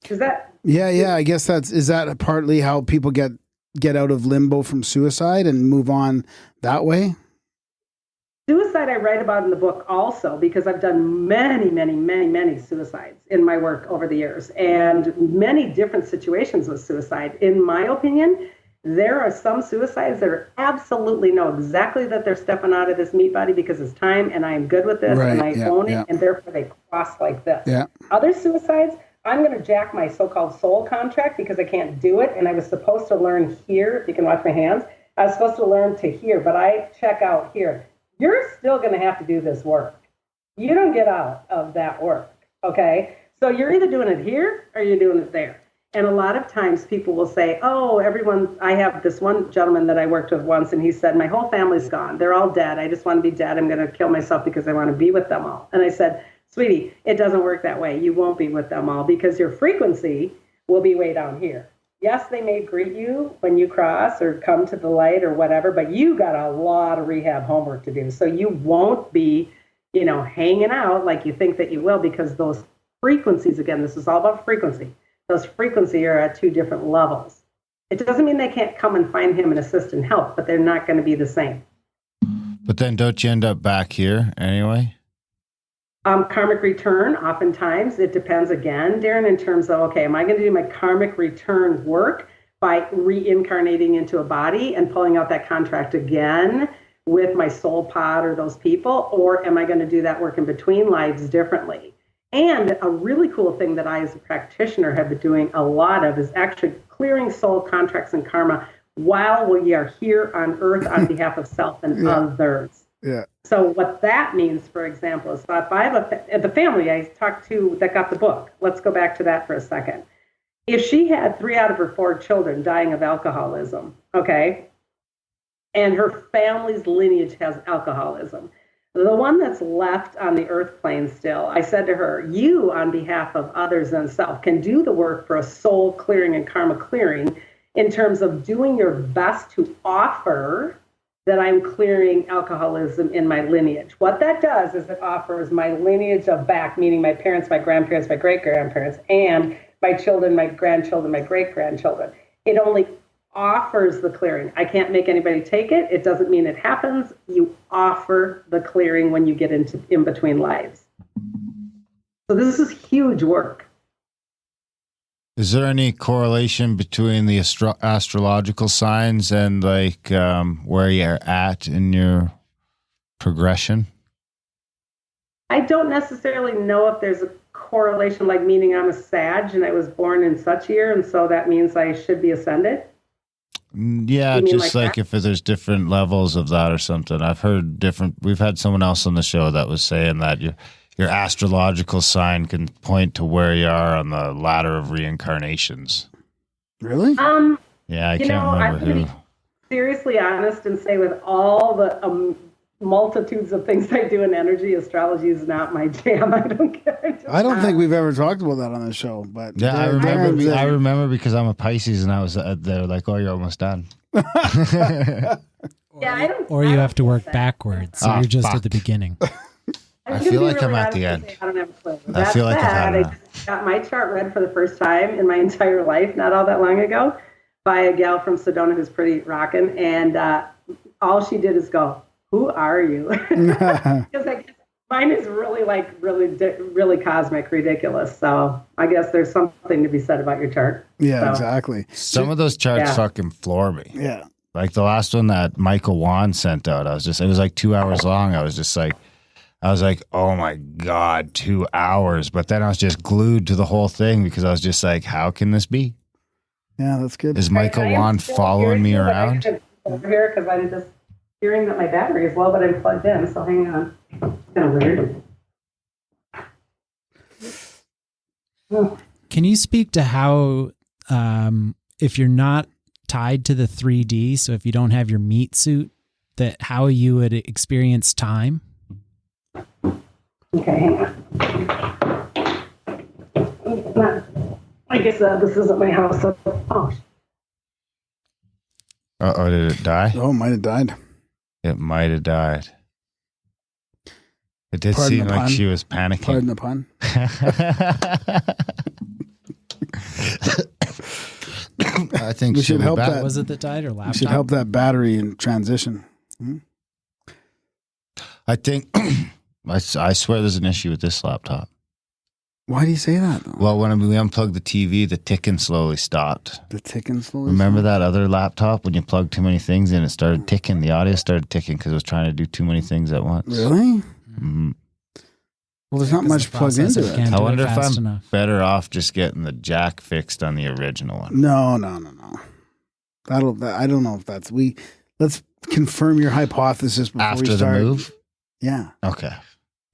Is that? Yeah. I guess is that partly how people get out of limbo from suicide and move on that way? Suicide I write about in the book also, because I've done many, many, many, many suicides in my work over the years, and many different situations with suicide. In my opinion, there are some suicides that are absolutely know exactly that they're stepping out of this meat body because it's time and I am good with this and I own it, and therefore they cross like this. Yeah. Other suicides, I'm going to jack my so-called soul contract because I can't do it, and I was supposed to learn here. If you can watch my hands, I was supposed to learn to here, but I check out here. You're still going to have to do this work. You don't get out of that work, okay? So you're either doing it here or you're doing it there. And a lot of times people will say, oh, I have this one gentleman that I worked with once, and he said, my whole family's gone. They're all dead. I just want to be dead. I'm going to kill myself because I want to be with them all. And I said, sweetie, it doesn't work that way. You won't be with them all because your frequency will be way down here. Yes, they may greet you when you cross or come to the light or whatever, but you got a lot of rehab homework to do. So you won't be, hanging out like you think that you will, because those frequencies, again, this is all about frequency. Those frequencies are at two different levels. It doesn't mean they can't come and find him and assist and help, but they're not going to be the same. But then don't you end up back here anyway? Karmic return, oftentimes, it depends again, Darren, in terms of, okay, am I going to do my karmic return work by reincarnating into a body and pulling out that contract again with my soul pod or those people, or am I going to do that work in between lives differently? And a really cool thing that I, as a practitioner, have been doing a lot of is actually clearing soul contracts and karma while we are here on earth on behalf of self and others. Yeah. So what that means, for example, is if I have the family I talked to that got the book, let's go back to that for a second. If she had 3 out of her 4 children dying of alcoholism, okay, and her family's lineage has alcoholism, the one that's left on the earth plane still, I said to her, you, on behalf of others and self, can do the work for a soul clearing and karma clearing in terms of doing your best to offer that I'm clearing alcoholism in my lineage. What that does is it offers my lineage of back, meaning my parents, my grandparents, my great-grandparents, and my children, my grandchildren, my great-grandchildren. It only offers the clearing. I can't make anybody take it. It doesn't mean it happens. You offer the clearing when you get into in between lives. So this is huge work. Is there any correlation between the astrological signs and where you're at in your progression? I don't necessarily know if there's a correlation, like meaning I'm a Sag and I was born in such year, and so that means I should be ascended. Yeah, just like if there's different levels of that or something. I've heard different. We've had someone else on the show that was saying that your astrological sign can point to where you are on the ladder of reincarnations. Really? Yeah, I can't remember who. Be seriously honest and say, with all the multitudes of things I do in energy, astrology is not my jam. I don't care. I don't think we've ever talked about that on the show, but yeah, I remember because I'm a Pisces and I was they're like, oh, you're almost done. Yeah, or you have to work backwards, so you're just at the beginning. I feel like I'm at the end. I don't have a clue. I feel like I've had I just got my chart read for the first time in my entire life, not all that long ago, by a gal from Sedona who's pretty rocking. And all she did is go, who are you? Because mine is really cosmic, ridiculous. So I guess there's something to be said about your chart. Yeah, exactly. Some of those charts fucking floor me. Yeah. Like the last one that Michael Wan sent out, it was like 2 hours long. I was like, oh my God, 2 hours. But then I was just glued to the whole thing because I was just like, how can this be? Yeah, that's good. Is Michael Wan following me around? Over here because I'm just hearing that my battery is low, but I'm plugged in. So hang on. It's kind of weird. Oh. Can you speak to how, if you're not tied to the 3D, so if you don't have your meat suit, that how you would experience time? Okay, hang on. I guess this isn't my house. So, Uh-oh, did it die? Oh, it might have died. It might have died. It did seem like she was panicking. Pardon the pun. I think we should help back. that. Was it that died or laptop? We should help that battery in transition. I think, I swear there's an issue with this laptop. Why do you say that, though? Well, when we unplugged the TV, the ticking slowly stopped. The ticking slowly Remember that other laptop when you plugged too many things in, it started ticking? The audio started ticking because it was trying to do too many things at once. Really? Mm-hmm. Well, there's not much plugged into it. I wonder if I'm better off just getting the jack fixed on the original one. No. I don't know if that's... Let's confirm your hypothesis before we start. After the move? Yeah. Okay.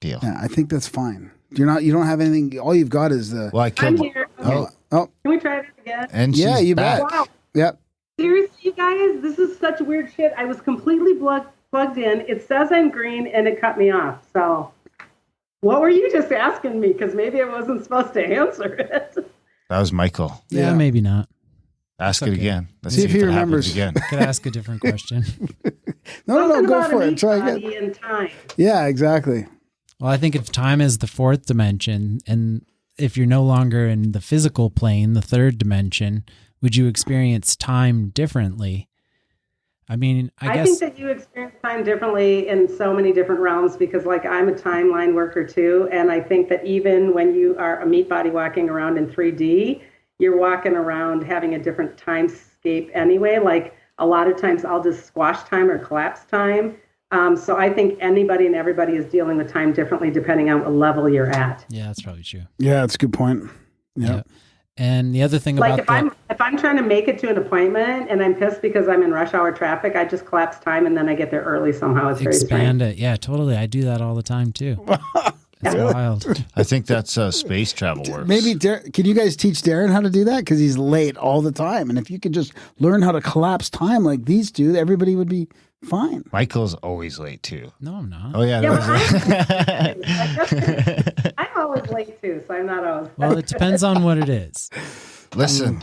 Deal. Yeah, I think that's fine. You don't have anything. All you've got is the. Well, I killed. I'm here. Oh, Oh, Can we try it again? And yeah, she's you back. bet. Wow. Yep. Seriously, you guys, this is such weird shit. I was completely plugged in. It says I'm green and it cut me off. So what were you just asking me? Because maybe I wasn't supposed to answer it. That was Michael. Yeah, maybe not. Ask it okay. again. Let's See if he it remembers. happens again. Could ask a different question. No, Something go about for a it. meat Try body again. and time. Yeah, exactly. Well, I think if time is the fourth dimension, and if you're no longer in the physical plane, the third dimension, would you experience time differently? I mean, I guess think that you experience time differently in so many different realms because, like, I'm a timeline worker too. And I think that even when you are a meat body walking around in 3D, you're walking around having a different timescape anyway. Like, a lot of times I'll just squash time or collapse time. So I think anybody and everybody is dealing with time differently depending on what level you're at. yeah, that's probably true. Yeah, that's a good point. Yeah. And the other thing Like about if I'm trying to make it to an appointment and I'm pissed because I'm in rush hour traffic, I just collapse time and then I get there early somehow. It's very expand strange. it. Yeah, totally. I do that all the time too. It's wild. I think that's how space travel works. Maybe can you guys teach Darren how to do that? Because he's late all the time. And if you could just learn how to collapse time like these two, everybody would be fine. Michael's always late too. No, I'm not. Oh yeah. I'm always late too, so I'm not always. Well, it depends on what it is. Listen,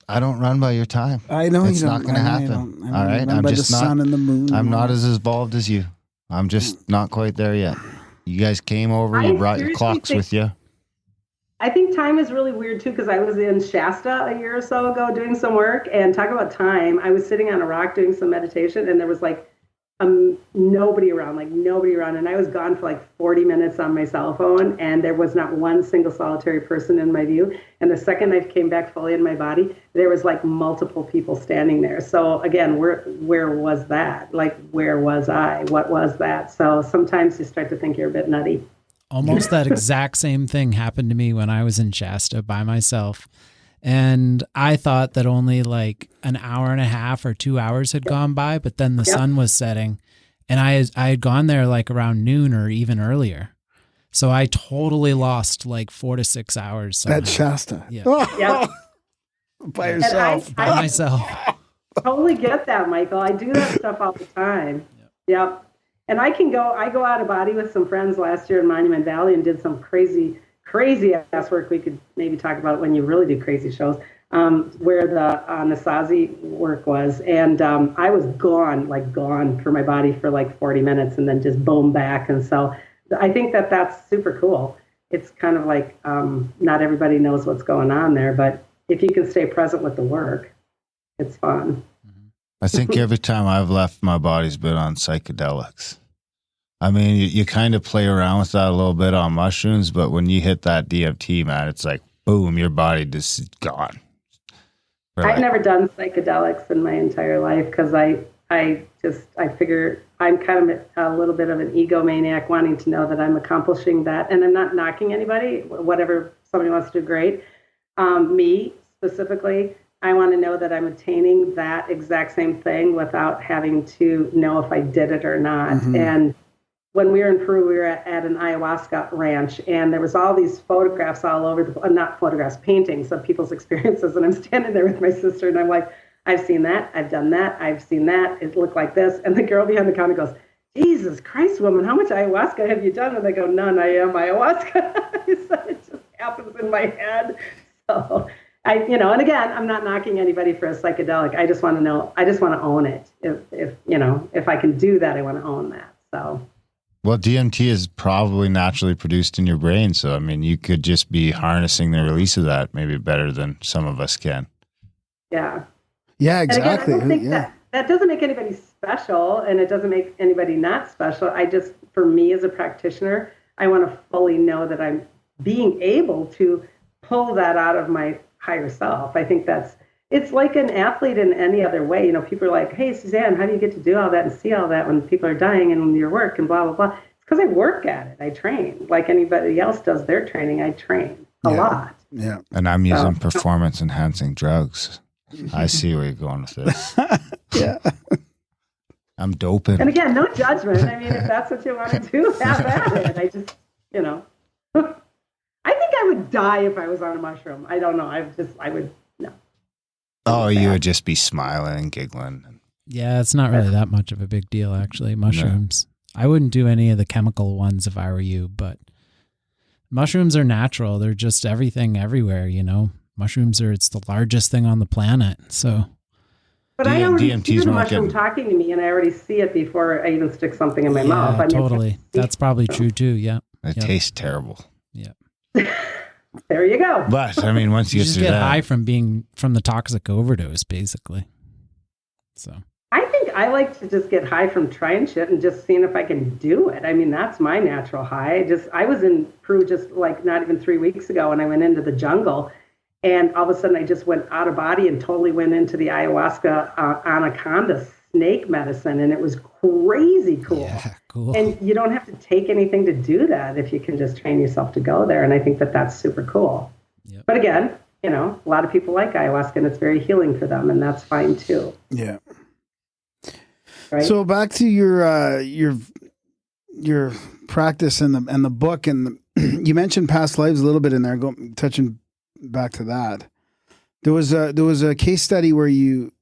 I don't run by your time. I know It's you not don't. going to I know you happen. don't. All right, I'm by just the sun and the moon. I'm not as involved as you. I'm just not quite there yet. You guys came over. You I brought your seriously clocks think- with you. I think time is really weird too because I was in Shasta a year or so ago doing some work and talk about time. I was sitting on a rock doing some meditation and there was like nobody around, and I was gone for like 40 minutes on my cell phone and there was not one single solitary person in my view. And the second I came back fully in my body, there was like multiple people standing there. So again, where was that? Like, where was I? What was that? So sometimes you start to think you're a bit nutty. Almost that exact same thing happened to me when I was in Shasta by myself. And I thought that only like an hour and a half or 2 hours had gone by, but then the sun was setting and I had gone there like around noon or even earlier. So I totally lost like 4 to 6 hours. somehow. That's Shasta. Yeah. Yep. By yourself. By myself. Totally get that, Michael. I do that stuff all the time. Yep. And I go out of body with some friends last year in Monument Valley and did some crazy ass work. We could maybe talk about when you really do crazy shows, where the Nasazi work was. And I was gone for my body for like 40 minutes and then just boom back. And so I think that that's super cool. It's kind of like not everybody knows what's going on there, but if you can stay present with the work, it's fun. I think every time I've left, my body's been on psychedelics. I mean, you kind of play around with that a little bit on mushrooms, but when you hit that DMT, man, it's like, boom, your body just is gone. I've never done psychedelics in my entire life because I figure I'm kind of a little bit of an egomaniac wanting to know that I'm accomplishing that. And I'm not knocking anybody, whatever somebody wants to do, great. Me specifically, I want to know that I'm attaining that exact same thing without having to know if I did it or not. Mm-hmm. And when we were in Peru, we were at an ayahuasca ranch, and there was all these photographs all over not photographs, paintings of people's experiences. And I'm standing there with my sister, and I'm like, I've seen that, I've done that, I've seen that. It looked like this. And the girl behind the counter goes, Jesus Christ, woman, how much ayahuasca have you done? And I go, none, I am ayahuasca. I said, it just happens in my head. So and again, I'm not knocking anybody for a psychedelic. I just want to know, I just want to own it. If I can do that, I want to own that. So. Well, DMT is probably naturally produced in your brain. So, I mean, you could just be harnessing the release of that maybe better than some of us can. Yeah. Yeah, exactly. And again, I don't think that doesn't make anybody special, and it doesn't make anybody not special. For me as a practitioner, I want to fully know that I'm being able to pull that out of my higher self. I think it's like an athlete in any other way. People are like, hey, Suzanne, how do you get to do all that and see all that when people are dying and your work and blah, blah, blah. It's because I work at it. I train like anybody else does their training. I train a lot. Yeah. And I'm using performance enhancing drugs. I see where you're going with this. Yeah. I'm doping. And again, no judgment. I mean, if that's what you want to do, have at it. I think I would die if I was on a mushroom. I don't know. I would, no. Oh, you would just be smiling and giggling. Yeah, it's not really that much of a big deal, actually. Mushrooms. No. I wouldn't do any of the chemical ones if I were you, but mushrooms are natural. They're just everything everywhere, you know. It's the largest thing on the planet. So, but I already see the mushroom talking to me, and I already see it before I even stick something in my mouth. I mean, totally. That's probably true too. Yeah. It tastes terrible. Yeah. There you go. But I mean, once you just get high from the toxic overdose, basically. So I think I like to just get high from trying shit and just seeing if I can do it. I mean, that's my natural high. I was in Peru just like not even 3 weeks ago, and I went into the jungle. And all of a sudden, I just went out of body and totally went into the ayahuasca anaconda snake medicine. And it was crazy cool. Yeah, cool. And you don't have to take anything to do that if you can just train yourself to go there. And I think that that's super cool. Yep. But again, you know, a lot of people like ayahuasca and it's very healing for them. And that's fine too. Yeah. Right? So back to your practice and the book. And you mentioned past lives a little bit in there, touching back to that. There was a case study where you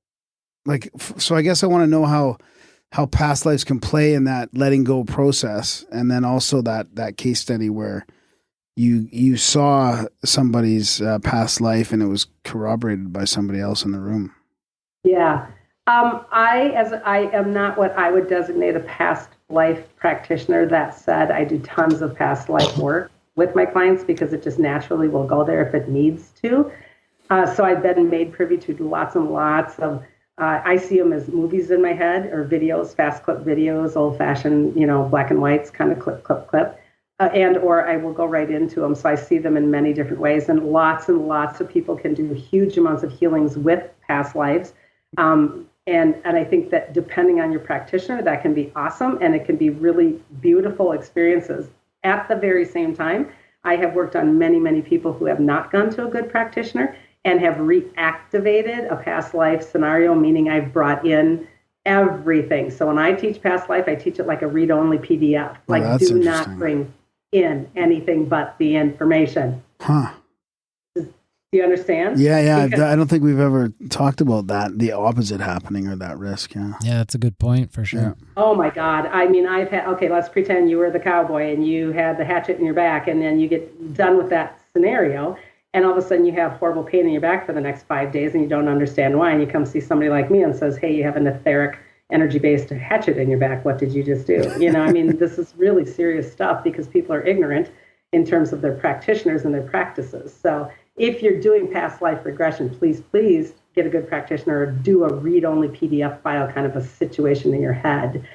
so I guess I want to know how past lives can play in that letting go process, and then also that case study where you saw somebody's past life and it was corroborated by somebody else in the room. Yeah. I am not what I would designate a past life practitioner. That said, I do tons of past life work with my clients because it just naturally will go there if it needs to. So I've been made privy to lots and lots of, I see them as movies in my head or videos, fast clip videos, old fashioned, you know, black and whites kind of clip. Or I will go right into them. So I see them in many different ways, and lots of people can do huge amounts of healings with past lives. And I think that depending on your practitioner, that can be awesome, and it can be really beautiful experiences. At the very same time, I have worked on many people who have not gone to a good practitioner and have reactivated a past life scenario, meaning I've brought in everything. So when I teach past life, I teach it like a read-only PDF. Like, do not bring in anything but the information. Huh. Do you understand? Yeah. Because I don't think we've ever talked about that, the opposite happening or that risk. Yeah. Yeah, that's a good point for sure. Yeah. Oh my God. I mean, let's pretend you were the cowboy and you had the hatchet in your back, and then you get done with that scenario, and all of a sudden you have horrible pain in your back for the next 5 days and you don't understand why. And you come see somebody like me and says, hey, you have an etheric energy-based hatchet in your back. What did you just do? You know, I mean, this is really serious stuff because people are ignorant in terms of their practitioners and their practices. So if you're doing past life regression, please get a good practitioner or do a read-only PDF file kind of a situation in your head.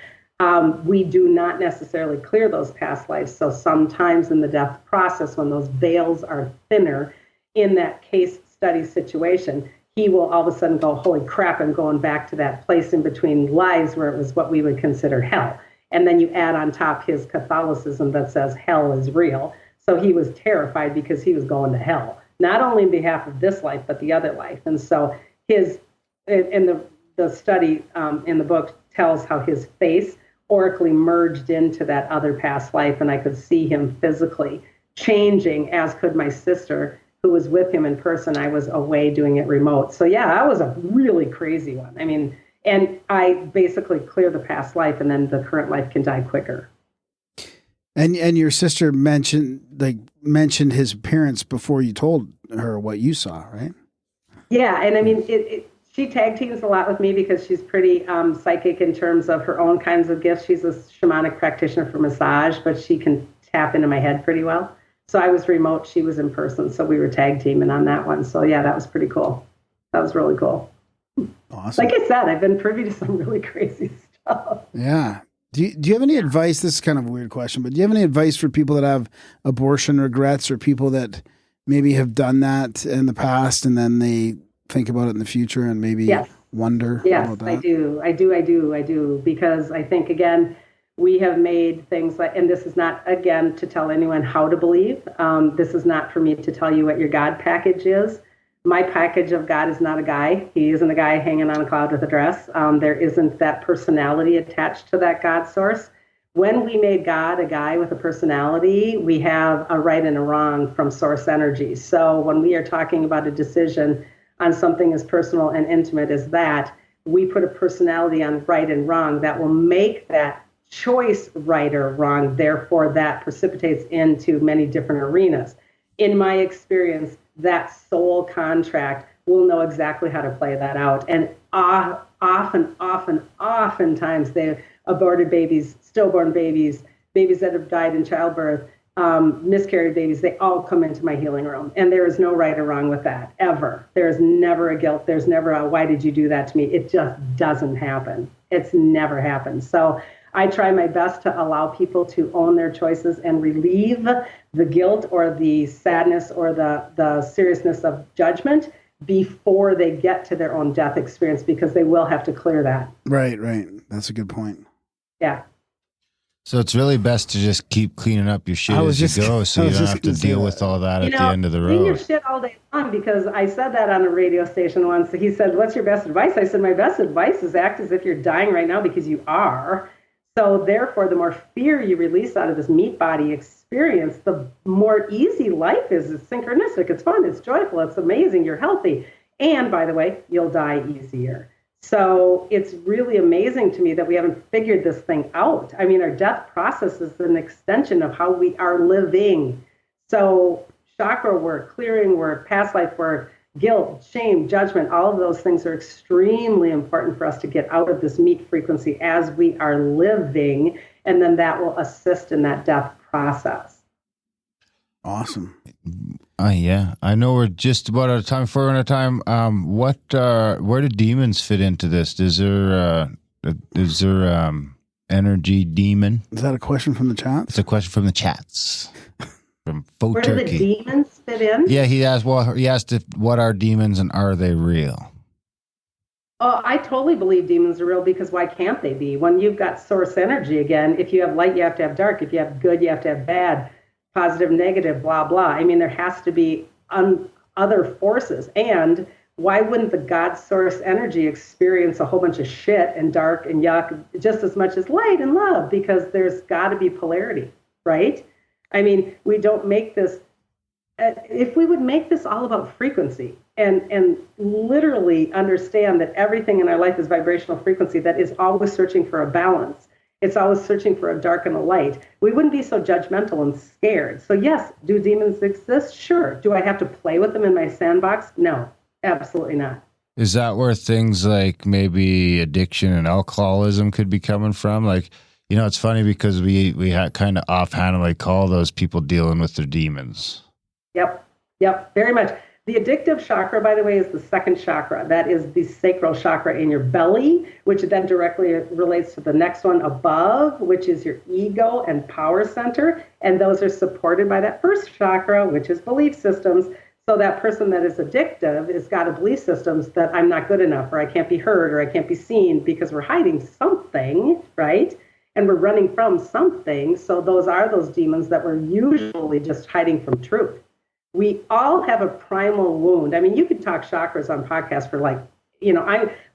We do not necessarily clear those past lives. So sometimes in the death process, when those veils are thinner in that case study situation, he will all of a sudden go, holy crap, I'm going back to that place in between lives where it was what we would consider hell. And then you add on top his Catholicism that says hell is real. So he was terrified because he was going to hell, not only in behalf of this life, but the other life. And so the study in the book tells how his face oracally merged into that other past life. And I could see him physically changing, as could my sister, who was with him in person. I was away doing it remote. So yeah, that was a really crazy one. I mean, and I basically clear the past life, and then the current life can die quicker. And your sister mentioned his appearance before you told her what you saw, right? Yeah, and I mean, she tag teams a lot with me because she's pretty psychic in terms of her own kinds of gifts. She's a shamanic practitioner for massage, but she can tap into my head pretty well. So I was remote, she was in person, so we were tag teaming on that one. So yeah, that was pretty cool. That was really cool. Awesome. Like I said, I've been privy to some really crazy stuff. Yeah. Do you have any advice? This is kind of a weird question, but do you have any advice for people that have abortion regrets, or people that maybe have done that in the past and then they think about it in the future and maybe wonder about that? I do. Because I think, again, we have made things like, and this is not, again, to tell anyone how to believe. This is not for me to tell you what your God package is. My package of God is not a guy. He isn't a guy hanging on a cloud with a dress. There isn't that personality attached to that God source. When we made God a guy with a personality, we have a right and a wrong from source energy. So when we are talking about a decision on something as personal and intimate as that, we put a personality on right and wrong that will make that choice right or wrong. Therefore, that precipitates into many different arenas. In my experience, that soul contract will know exactly how to play that out. And oftentimes, they aborted babies, stillborn babies, babies that have died in childbirth, miscarried babies, they all come into my healing room. And there is no right or wrong with that, ever. There's never a guilt. There's never a, why did you do that to me? It just doesn't happen. It's never happened. So I try my best to allow people to own their choices and relieve the guilt or the sadness or the seriousness of judgment before they get to their own death experience, because they will have to clear that. Right. That's a good point. Yeah. So it's really best to just keep cleaning up your shit as you go, so you don't have to deal with all that at the end of the clean your road. shit all day long, because I said that on a radio station once. He said, "What's your best advice?" I said, "My best advice is act as if you're dying right now, because you are. So therefore, the more fear you release out of this meat body experience, the more easy life is. It's synchronistic. It's fun. It's joyful. It's amazing. You're healthy. And by the way, you'll die easier." So it's really amazing to me that we haven't figured this thing out. I mean, our death process is an extension of how we are living. So chakra work, clearing work, past life work, guilt, shame, judgment, all of those things are extremely important for us to get out of this meat frequency as we are living. And then that will assist in that death process. Awesome. Yeah, I know we're just about out of time. For our time, where do demons fit into this? Is there energy demon? Is that a question from the chat? It's a question from the chats. From Faux Where Turkey. do the demons fit in? Yeah, he asked. Well, he asked what are demons and are they real? Oh, I totally believe demons are real, because why can't they be? When you've got source energy again, if you have light, you have to have dark. If you have good, you have to have bad. Positive, negative, blah, blah. I mean, there has to be other forces. And why wouldn't the God source energy experience a whole bunch of shit and dark and yuck just as much as light and love? Because there's got to be polarity, right? I mean, we don't make this, if we would make this all about frequency and literally understand that everything in our life is vibrational frequency that is always searching for a balance. It's always searching for a dark and a light. We wouldn't be so judgmental and scared. So yes, do demons exist? Sure. Do I have to play with them in my sandbox? No, absolutely not. Is that where things like maybe addiction and alcoholism could be coming from? Like, it's funny because we kind of offhandedly call those people dealing with their demons. Yep, very much. The addictive chakra, by the way, is the second chakra. That is the sacral chakra in your belly, which then directly relates to the next one above, which is your ego and power center. And those are supported by that first chakra, which is belief systems. So that person that is addictive has got a belief systems that I'm not good enough, or I can't be heard, or I can't be seen, because we're hiding something, right? And we're running from something. So those are those demons that we're usually just hiding from truth. We all have a primal wound. I mean, you can talk chakras on podcasts for I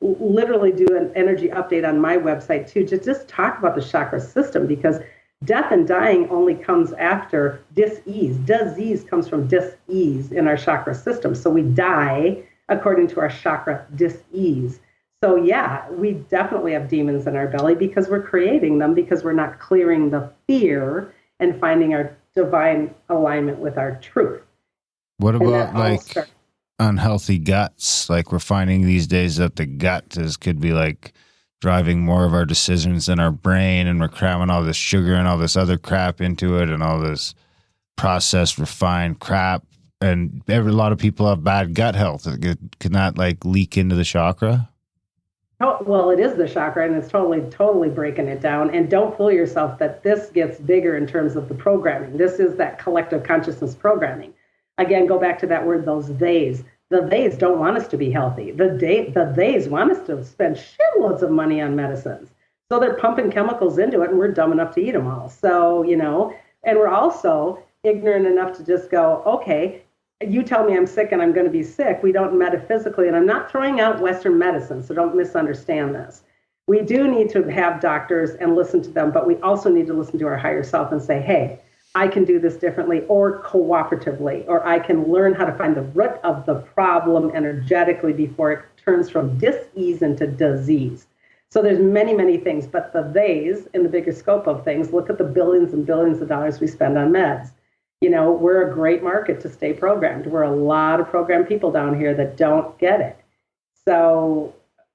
literally do an energy update on my website too, just talk about the chakra system, because death and dying only comes after dis-ease. Disease comes from dis-ease in our chakra system. So we die according to our chakra dis-ease. So yeah, we definitely have demons in our belly because we're creating them, because we're not clearing the fear and finding our divine alignment with our truth. What about like unhealthy guts? Like we're finding these days that the gut could be like driving more of our decisions than our brain, and we're cramming all this sugar and all this other crap into it, and all this processed, refined crap. And a lot of people have bad gut health. Can that like leak into the chakra? Oh, well, it is the chakra, and it's totally breaking it down. And don't fool yourself that this gets bigger in terms of the programming. This is that collective consciousness programming. Again, go back to that word, those theys. The theys don't want us to be healthy. The theys want us to spend shitloads of money on medicines. So they're pumping chemicals into it, and we're dumb enough to eat them all. So, and we're also ignorant enough to just go, okay, you tell me I'm sick and I'm going to be sick. We don't metaphysically, and I'm not throwing out Western medicine, so don't misunderstand this. We do need to have doctors and listen to them, but we also need to listen to our higher self and say, hey, I can do this differently or cooperatively, or I can learn how to find the root of the problem energetically before it turns from dis-ease into disease. So there's many, many things, but the theys in the bigger scope of things, look at the billions and billions of dollars we spend on meds. You know, we're a great market to stay programmed. We're a lot of programmed people down here that don't get it. So,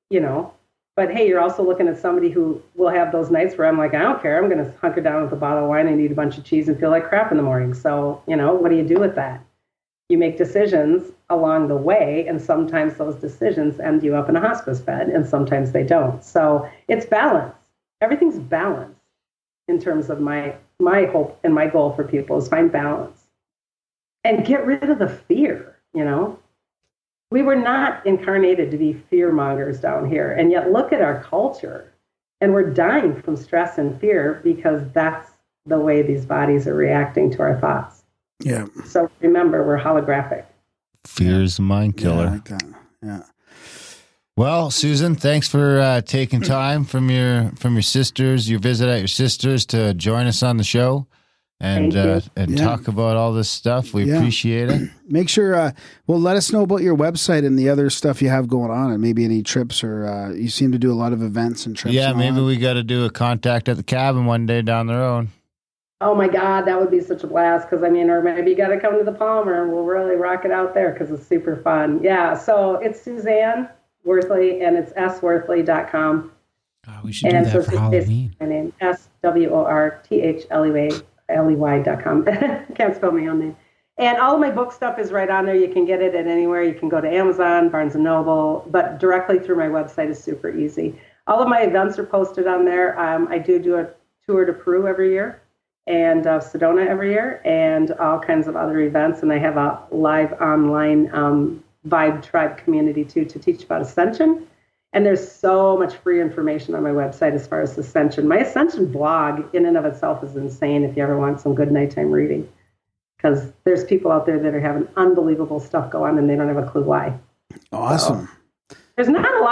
you know, but hey, you're also looking at somebody who will have those nights where I'm like, I don't care. I'm going to hunker down with a bottle of wine and eat a bunch of cheese and feel like crap in the morning. So, you know, what do you do with that? You make decisions along the way, and sometimes those decisions end you up in a hospice bed, and sometimes they don't. So it's balance. Everything's balance in terms of my hope and my goal for people is find balance and get rid of the fear, you know. We were not incarnated to be fear mongers down here, and yet look at our culture, and we're dying from stress and fear because that's the way these bodies are reacting to our thoughts. Yeah. So remember, we're holographic. Fear is a mind killer. Yeah, I like that. Yeah. Well, Susan, thanks for taking time from your sisters, your visit at your sisters, to join us on the show and talk about all this stuff. We appreciate it. Make sure, let us know about your website and the other stuff you have going on, and maybe any trips, or you seem to do a lot of events and trips. Yeah, and maybe we got to do a contact at the cabin one day down the road. Oh my God, that would be such a blast. Because I mean, or maybe you got to come to the Palmer and we'll really rock it out there because it's super fun. Yeah. So it's Suzanne Worthley and it's sworthley.com. Oh, we should do that for Halloween. My name, SWORTHLEY.com. Can't spell my own name. And all of my book stuff is right on there. You can get it at anywhere. You can go to Amazon, Barnes & Noble, but directly through my website is super easy. All of my events are posted on there. I do a tour to Peru every year, and Sedona every year, and all kinds of other events. And I have a live online Vibe Tribe community too to teach about Ascension. And there's so much free information on my website as far as Ascension. My Ascension blog in and of itself is insane if you ever want some good nighttime reading, because there's people out there that are having unbelievable stuff go on and they don't have a clue why. Awesome. So, there's not a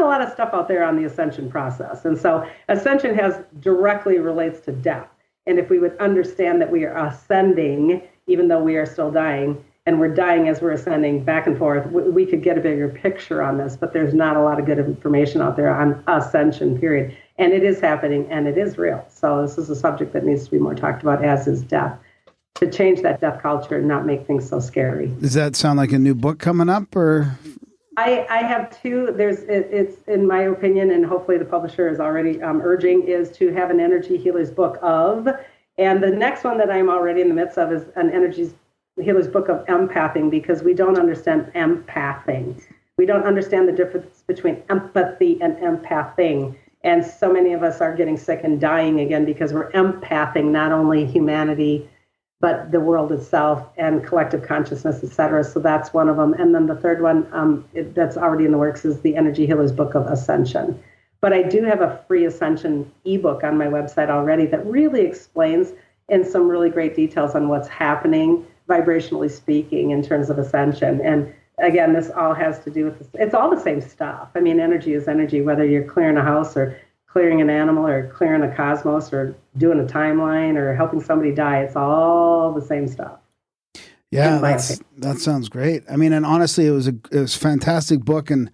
lot of stuff out there on the Ascension process. And so Ascension directly relates to death. And if we would understand that we are ascending, even though we are still dying, and we're dying as we're ascending back and forth, we could get a bigger picture on this, but there's not a lot of good information out there on ascension, period. And it is happening, and it is real. So this is a subject that needs to be more talked about, as is death, to change that death culture and not make things so scary. Does that sound like a new book coming up, or? I have two. It's in my opinion, and hopefully the publisher is already urging, is to have an energy healer's book of, and the next one that I'm already in the midst of is an energy healer's book of empathing, because we don't understand empathing. We don't understand the difference between empathy and empathing. And so many of us are getting sick and dying again because we're empathing not only humanity, but the world itself and collective consciousness, et cetera. So that's one of them. And then the third one that's already in the works is the Energy Healer's Book of Ascension. But I do have a free Ascension ebook on my website already that really explains in some really great details on what's happening, vibrationally speaking, in terms of ascension. And again, this all has to do with this. It's all the same stuff. I mean, energy is energy, whether you're clearing a house or clearing an animal or clearing a cosmos or doing a timeline or helping somebody die. It's all the same stuff. Yeah, that sounds great. I mean, and honestly, it was a fantastic book, and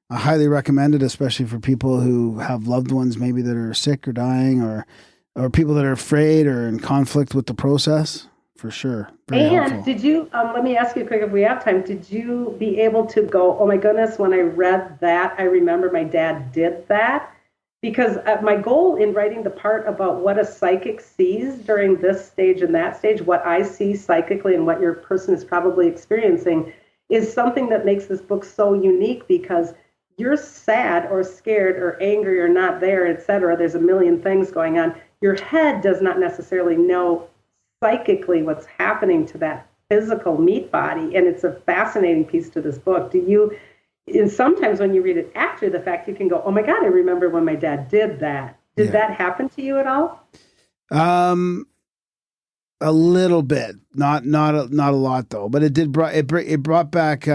I highly recommend it, especially for people who have loved ones maybe that are sick or dying, or people that are afraid or in conflict with the process. For sure. Very helpful. Did you, let me ask you quick if we have time, did you be able to go, oh my goodness, when I read that, I remember my dad did that? Because my goal in writing the part about what a psychic sees during this stage and that stage, what I see psychically and what your person is probably experiencing, is something that makes this book so unique, because you're sad or scared or angry or not there, etc. There's a million things going on. Your head does not necessarily know psychically what's happening to that physical meat body, and it's a fascinating piece to this book. And sometimes when you read it after the fact, you can go, oh my God, I remember when my dad did that. Did that happen to you at all? A little bit, not a lot though, but it brought back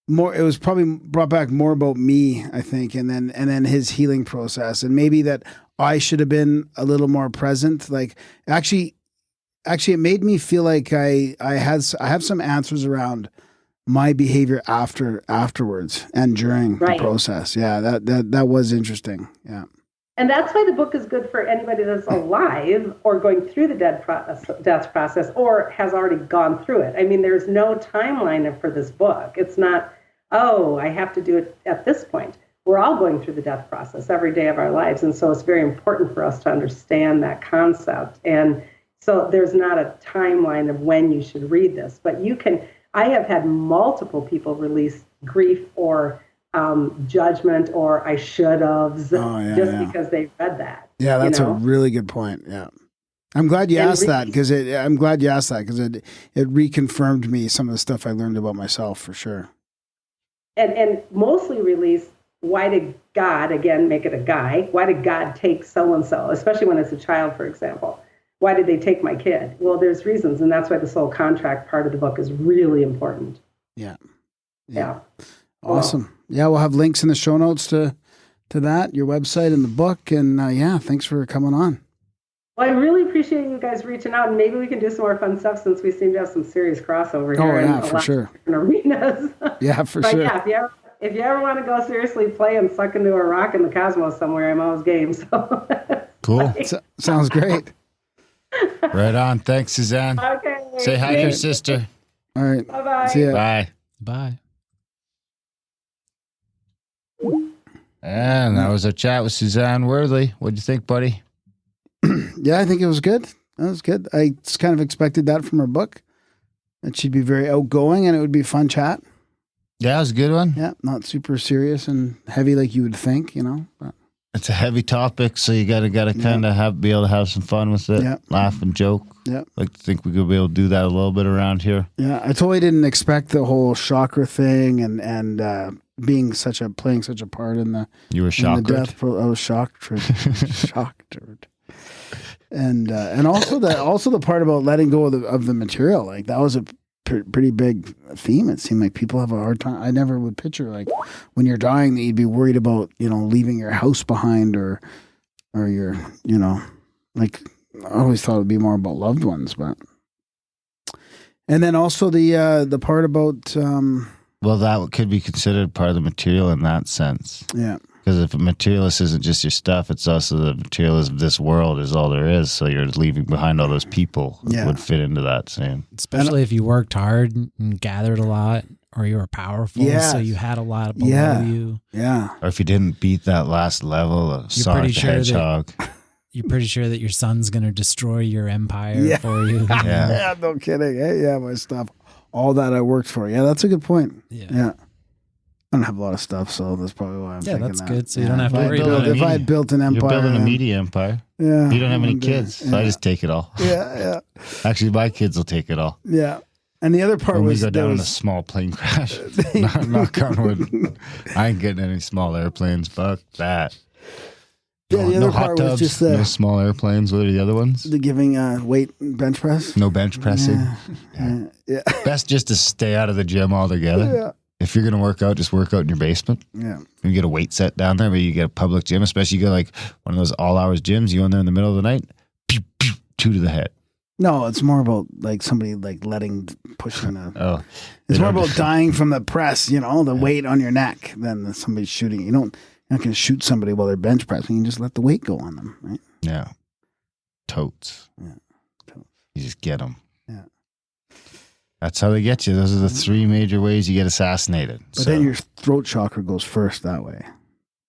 more. It was probably brought back more about me, I think, and then his healing process, and maybe that I should have been a little more present. Like actually, it made me feel like I have some answers around my behavior afterwards and during the process. Yeah, that was interesting. Yeah. And that's why the book is good for anybody that's alive or going through the death process or has already gone through it. I mean, there's no timeline for this book. It's not, I have to do it at this point. We're all going through the death process every day of our lives. And so it's very important for us to understand that concept. And so there's not a timeline of when you should read this, but I have had multiple people release grief or judgment or I should have because they read that. Yeah, that's a really good point. Yeah. I'm glad you asked that because it reconfirmed me some of the stuff I learned about myself for sure. And mostly release, why did God, again, make it a guy, why did God take so-and-so, especially when it's a child, for example? Why did they take my kid? Well, there's reasons, and that's why the soul contract part of the book is really important. Yeah. Wow. Awesome. Yeah, we'll have links in the show notes to that, your website and the book. And thanks for coming on. Well, I really appreciate you guys reaching out, and maybe we can do some more fun stuff since we seem to have some serious crossover here. Oh, yeah, for sure. In arenas. Yeah, for sure. Yeah, if you ever want to go seriously play and suck into a rock in the cosmos somewhere, I'm always game. So Cool. Sounds great. Right on. Thanks, Suzanne. Okay. Say hi to your sister. All right. Bye-bye. See ya. Bye. Bye. And that was our chat with Suzanne Worthley. What'd you think, buddy? Yeah, I think it was good. That was good. I just kind of expected that from her book, that she'd be very outgoing and it would be a fun chat. Yeah, it was a good one. Yeah, not super serious and heavy like you would think, But It's a heavy topic, so you gotta kind of be able to have some fun with it, laugh and joke. Yeah, Like to think we could be able to do that a little bit around here. Yeah, I totally didn't expect the whole chakra thing and playing such a part in the You were shocked. I was shocked. And also the part about letting go of the material, like that was a pretty big theme. It seemed like people have a hard time. I never would picture like when you're dying that you'd be worried about leaving your house behind or your like I always thought it would be more about loved ones, but and then also the part about well, that could be considered part of the material in that sense. Yeah. Because if a materialist isn't just your stuff, it's also the materialist of this world is all there is. So you're leaving behind all those people who would fit into that same. Especially if you worked hard and gathered a lot, or you were powerful, so you had a lot below you. Yeah. Or if you didn't beat that last level of Sonic the Hedgehog. You're pretty sure that your son's going to destroy your empire for you. Yeah, no kidding. Hey, yeah, my stuff. All that I worked for. Yeah, that's a good point. Yeah. I don't have a lot of stuff, so that's probably why I'm thinking that. Yeah, that's good. So you don't have to worry about it. If I had built an empire. You're building a media empire. Yeah. You don't have any kids, so I just take it all. Yeah. Actually, my kids will take it all. Yeah. And the other part when was... we go down in a small plane crash. Knock on wood. I ain't getting any small airplanes. Fuck that. Yeah, the other part was just the... No small airplanes. What are the other ones? The giving weight bench press. No bench pressing. Yeah. Best just to stay out of the gym altogether. Yeah. If you're going to work out, just work out in your basement. Yeah. You get a weight set down there, but you get a public gym, especially you go like one of those all hours gyms, you go in there in the middle of the night, pew, pew, 2 to the head. No, it's more about like somebody like pushing a... It's more about dying from the press, the weight on your neck than somebody shooting. You're not going to shoot somebody while they're bench pressing. You just let the weight go on them, right? Yeah. Totes. Yeah. Totes. You just get them. Yeah. That's how they get you. Those are the 3 major ways you get assassinated. But then your throat chakra goes first that way.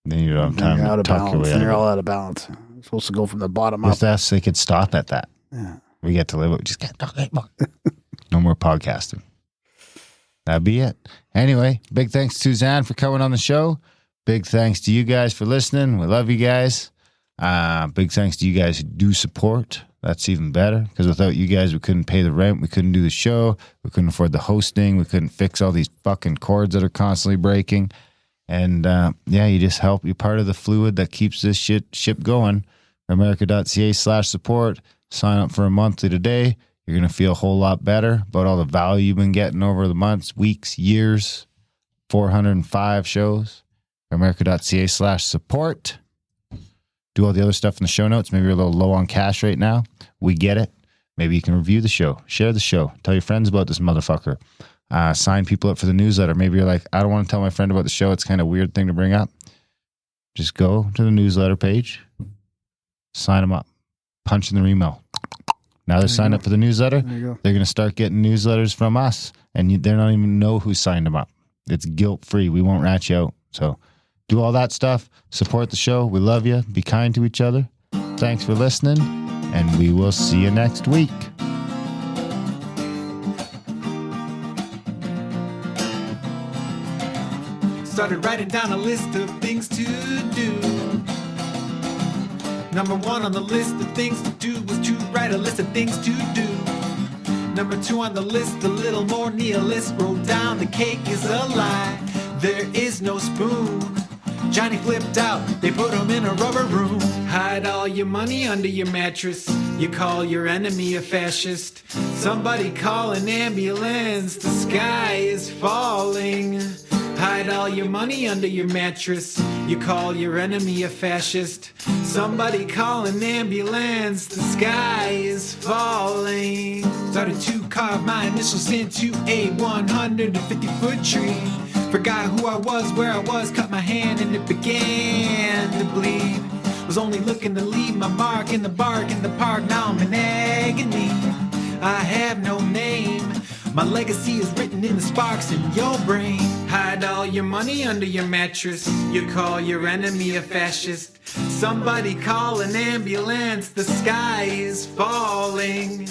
Then you don't have time to tuck your way out. Then you're all out of balance. You're supposed to go from the bottom up. With us, they could stop at that. Yeah. We get to live it. We just can't talk anymore. No more podcasting. That'd be it. Anyway, big thanks to Suzanne for coming on the show. Big thanks to you guys for listening. We love you guys. Big thanks to you guys who do support. That's even better because without you guys, we couldn't pay the rent. We couldn't do the show. We couldn't afford the hosting. We couldn't fix all these fucking cords that are constantly breaking. And you just help. You're part of the fluid that keeps this ship going. Grimerica.ca/support. Sign up for a monthly today. You're going to feel a whole lot better about all the value you've been getting over the months, weeks, years. 405 shows. Grimerica.ca/support. Do all the other stuff in the show notes. Maybe you're a little low on cash right now. We get it. Maybe you can review the show, share the show, tell your friends about this motherfucker, sign people up for the newsletter. Maybe you're like, I don't want to tell my friend about the show. It's kind of a weird thing to bring up. Just go to the newsletter page, sign them up, punch in their email. Now they're signed up for the newsletter. They're going to start getting newsletters from us, and they don't even know who signed them up. It's guilt-free. We won't rat you out. So do all that stuff. Support the show. We love you. Be kind to each other. Thanks for listening, and we will see you next week. Started writing down a list of things to do. Number 1 on the list of things to do was to write a list of things to do. Number 2 on the list, a little more nihilist, wrote down the cake is a lie. There is no spoon. Johnny flipped out, they put him in a rubber room. Hide all your money under your mattress. You call your enemy a fascist. Somebody call an ambulance, the sky is falling. Hide all your money under your mattress. You call your enemy a fascist. Somebody call an ambulance, the sky is falling. Started to carve my initials into a 150-foot tree. Forgot who I was, where I was, cut my hand and it began to bleed. Was only looking to leave my mark in the bark in the park, now I'm in agony. I have no name. My legacy is written in the sparks in your brain. Hide all your money under your mattress. You call your enemy a fascist. Somebody call an ambulance, the sky is falling.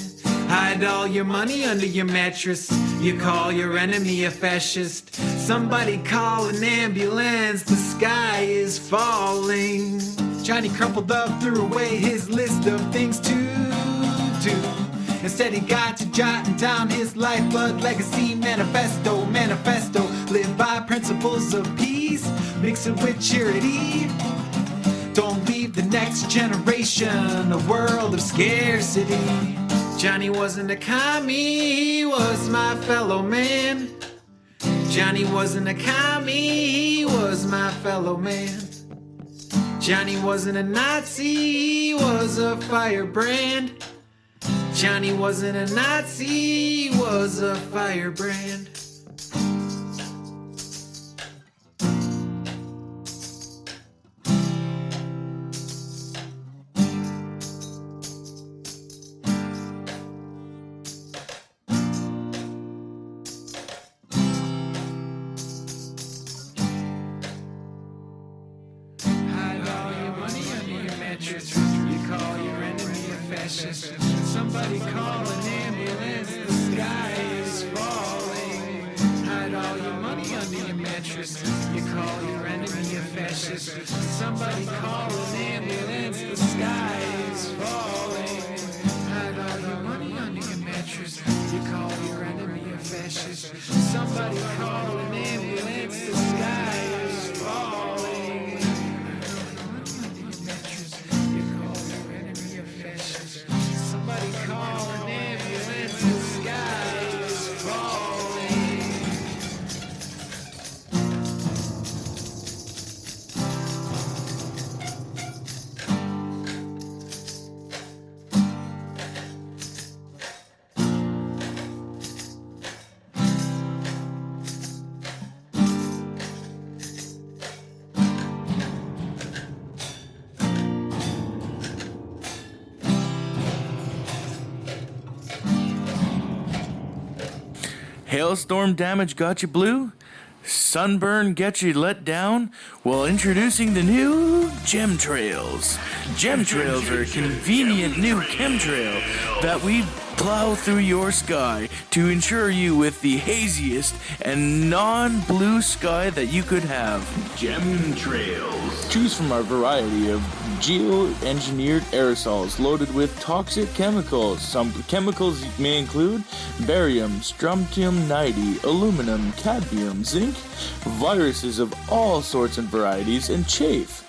Hide all your money under your mattress. You call your enemy a fascist. Somebody call an ambulance, the sky is falling. Johnny crumpled up, threw away his list of things to do. Instead he got to jotting down his lifeblood legacy manifesto. Live by principles of peace, mix it with charity. Don't leave the next generation a world of scarcity. Johnny wasn't a commie, he was my fellow man. Johnny wasn't a commie, he was my fellow man. Johnny wasn't a Nazi, he was a firebrand. Johnny wasn't a Nazi, he was a firebrand. Hide all your money under your mattress. You call your enemy a fascist. Somebody call an ambulance, the sky is falling. Hide all your money under your mattress. You call your enemy a fascist. Somebody call an ambulance, the sky is falling. Hide all your money under your mattress. You call your enemy a fascist. Somebody call an ambulance, the sky is falling. You call your enemy a fascist. Somebody call an ambulance, the sky is falling. Hailstorm damage got you blue? Sunburn get you let down? Well, introducing the new Chemtrails. Chemtrails are a convenient new chemtrail that we plow through your sky to ensure you with the haziest and non-blue sky that you could have. Chemtrails. Choose from our variety of geo-engineered aerosols loaded with toxic chemicals. Some chemicals may include barium, strontium-90, aluminum, cadmium, zinc, viruses of all sorts and varieties, and chafe,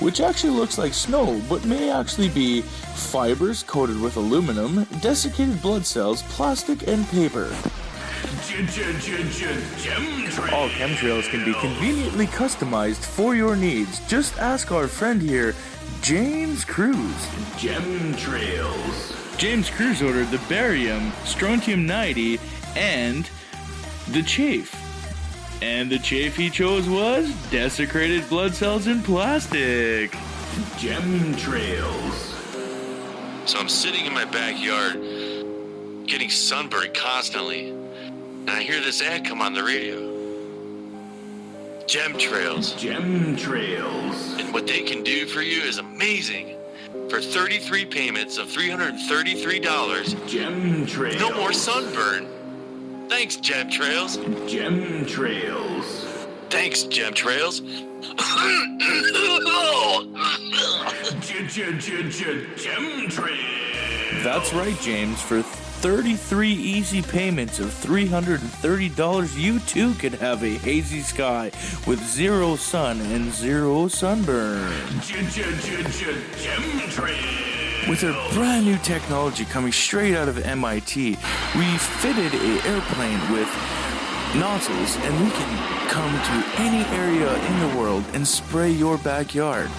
which actually looks like snow but may actually be fibers coated with aluminum, desiccated blood cells, plastic, and paper. All chemtrails can be conveniently customized for your needs. Just ask our friend here, James Cruz. Chemtrails. James Cruz ordered the barium, strontium-90, and the chafe. And the chafe he chose was desecrated blood cells in plastic. Chemtrails. So I'm sitting in my backyard, getting sunburned constantly, and I hear this ad come on the radio. Chemtrails. And what they can do for you is amazing. For 33 payments of $333, no more sunburn. Thanks, Chemtrails. Thanks, Chemtrails. That's right, James. For 33 easy payments of $330, you too can have a hazy sky with zero sun and zero sunburn. With our brand new technology coming straight out of MIT, we fitted an airplane with nozzles, and we can come to any area in the world and spray your backyard.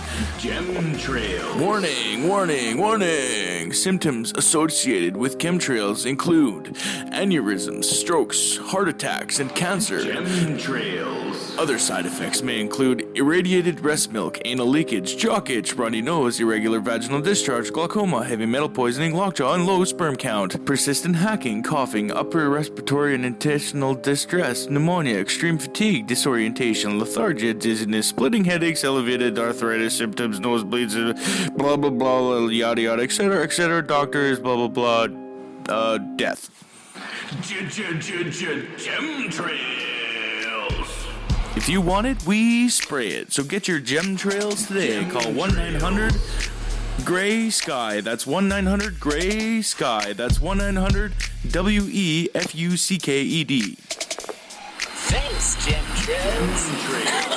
Warning, warning, warning! Symptoms associated with chemtrails include aneurysms, strokes, heart attacks, and cancer. Other side effects may include irradiated breast milk, anal leakage, jock itch, runny nose, irregular vaginal discharge, glaucoma, heavy metal poisoning, lockjaw, and low sperm count, persistent hacking, coughing, upper respiratory and intestinal distress, pneumonia, extreme fatigue, disorientation, lethargia, dizziness, splitting headaches, elevated arthritis symptoms, nosebleeds, blah blah blah, yada yada, etc. Doctors, blah blah blah, death. If you want it, we spray it. So get your chemtrails today. Call 1-900-GRAY-SKY. That's 1-900-GRAY-SKY. That's 1-900-WEFUCKED. Thanks, chemtrails.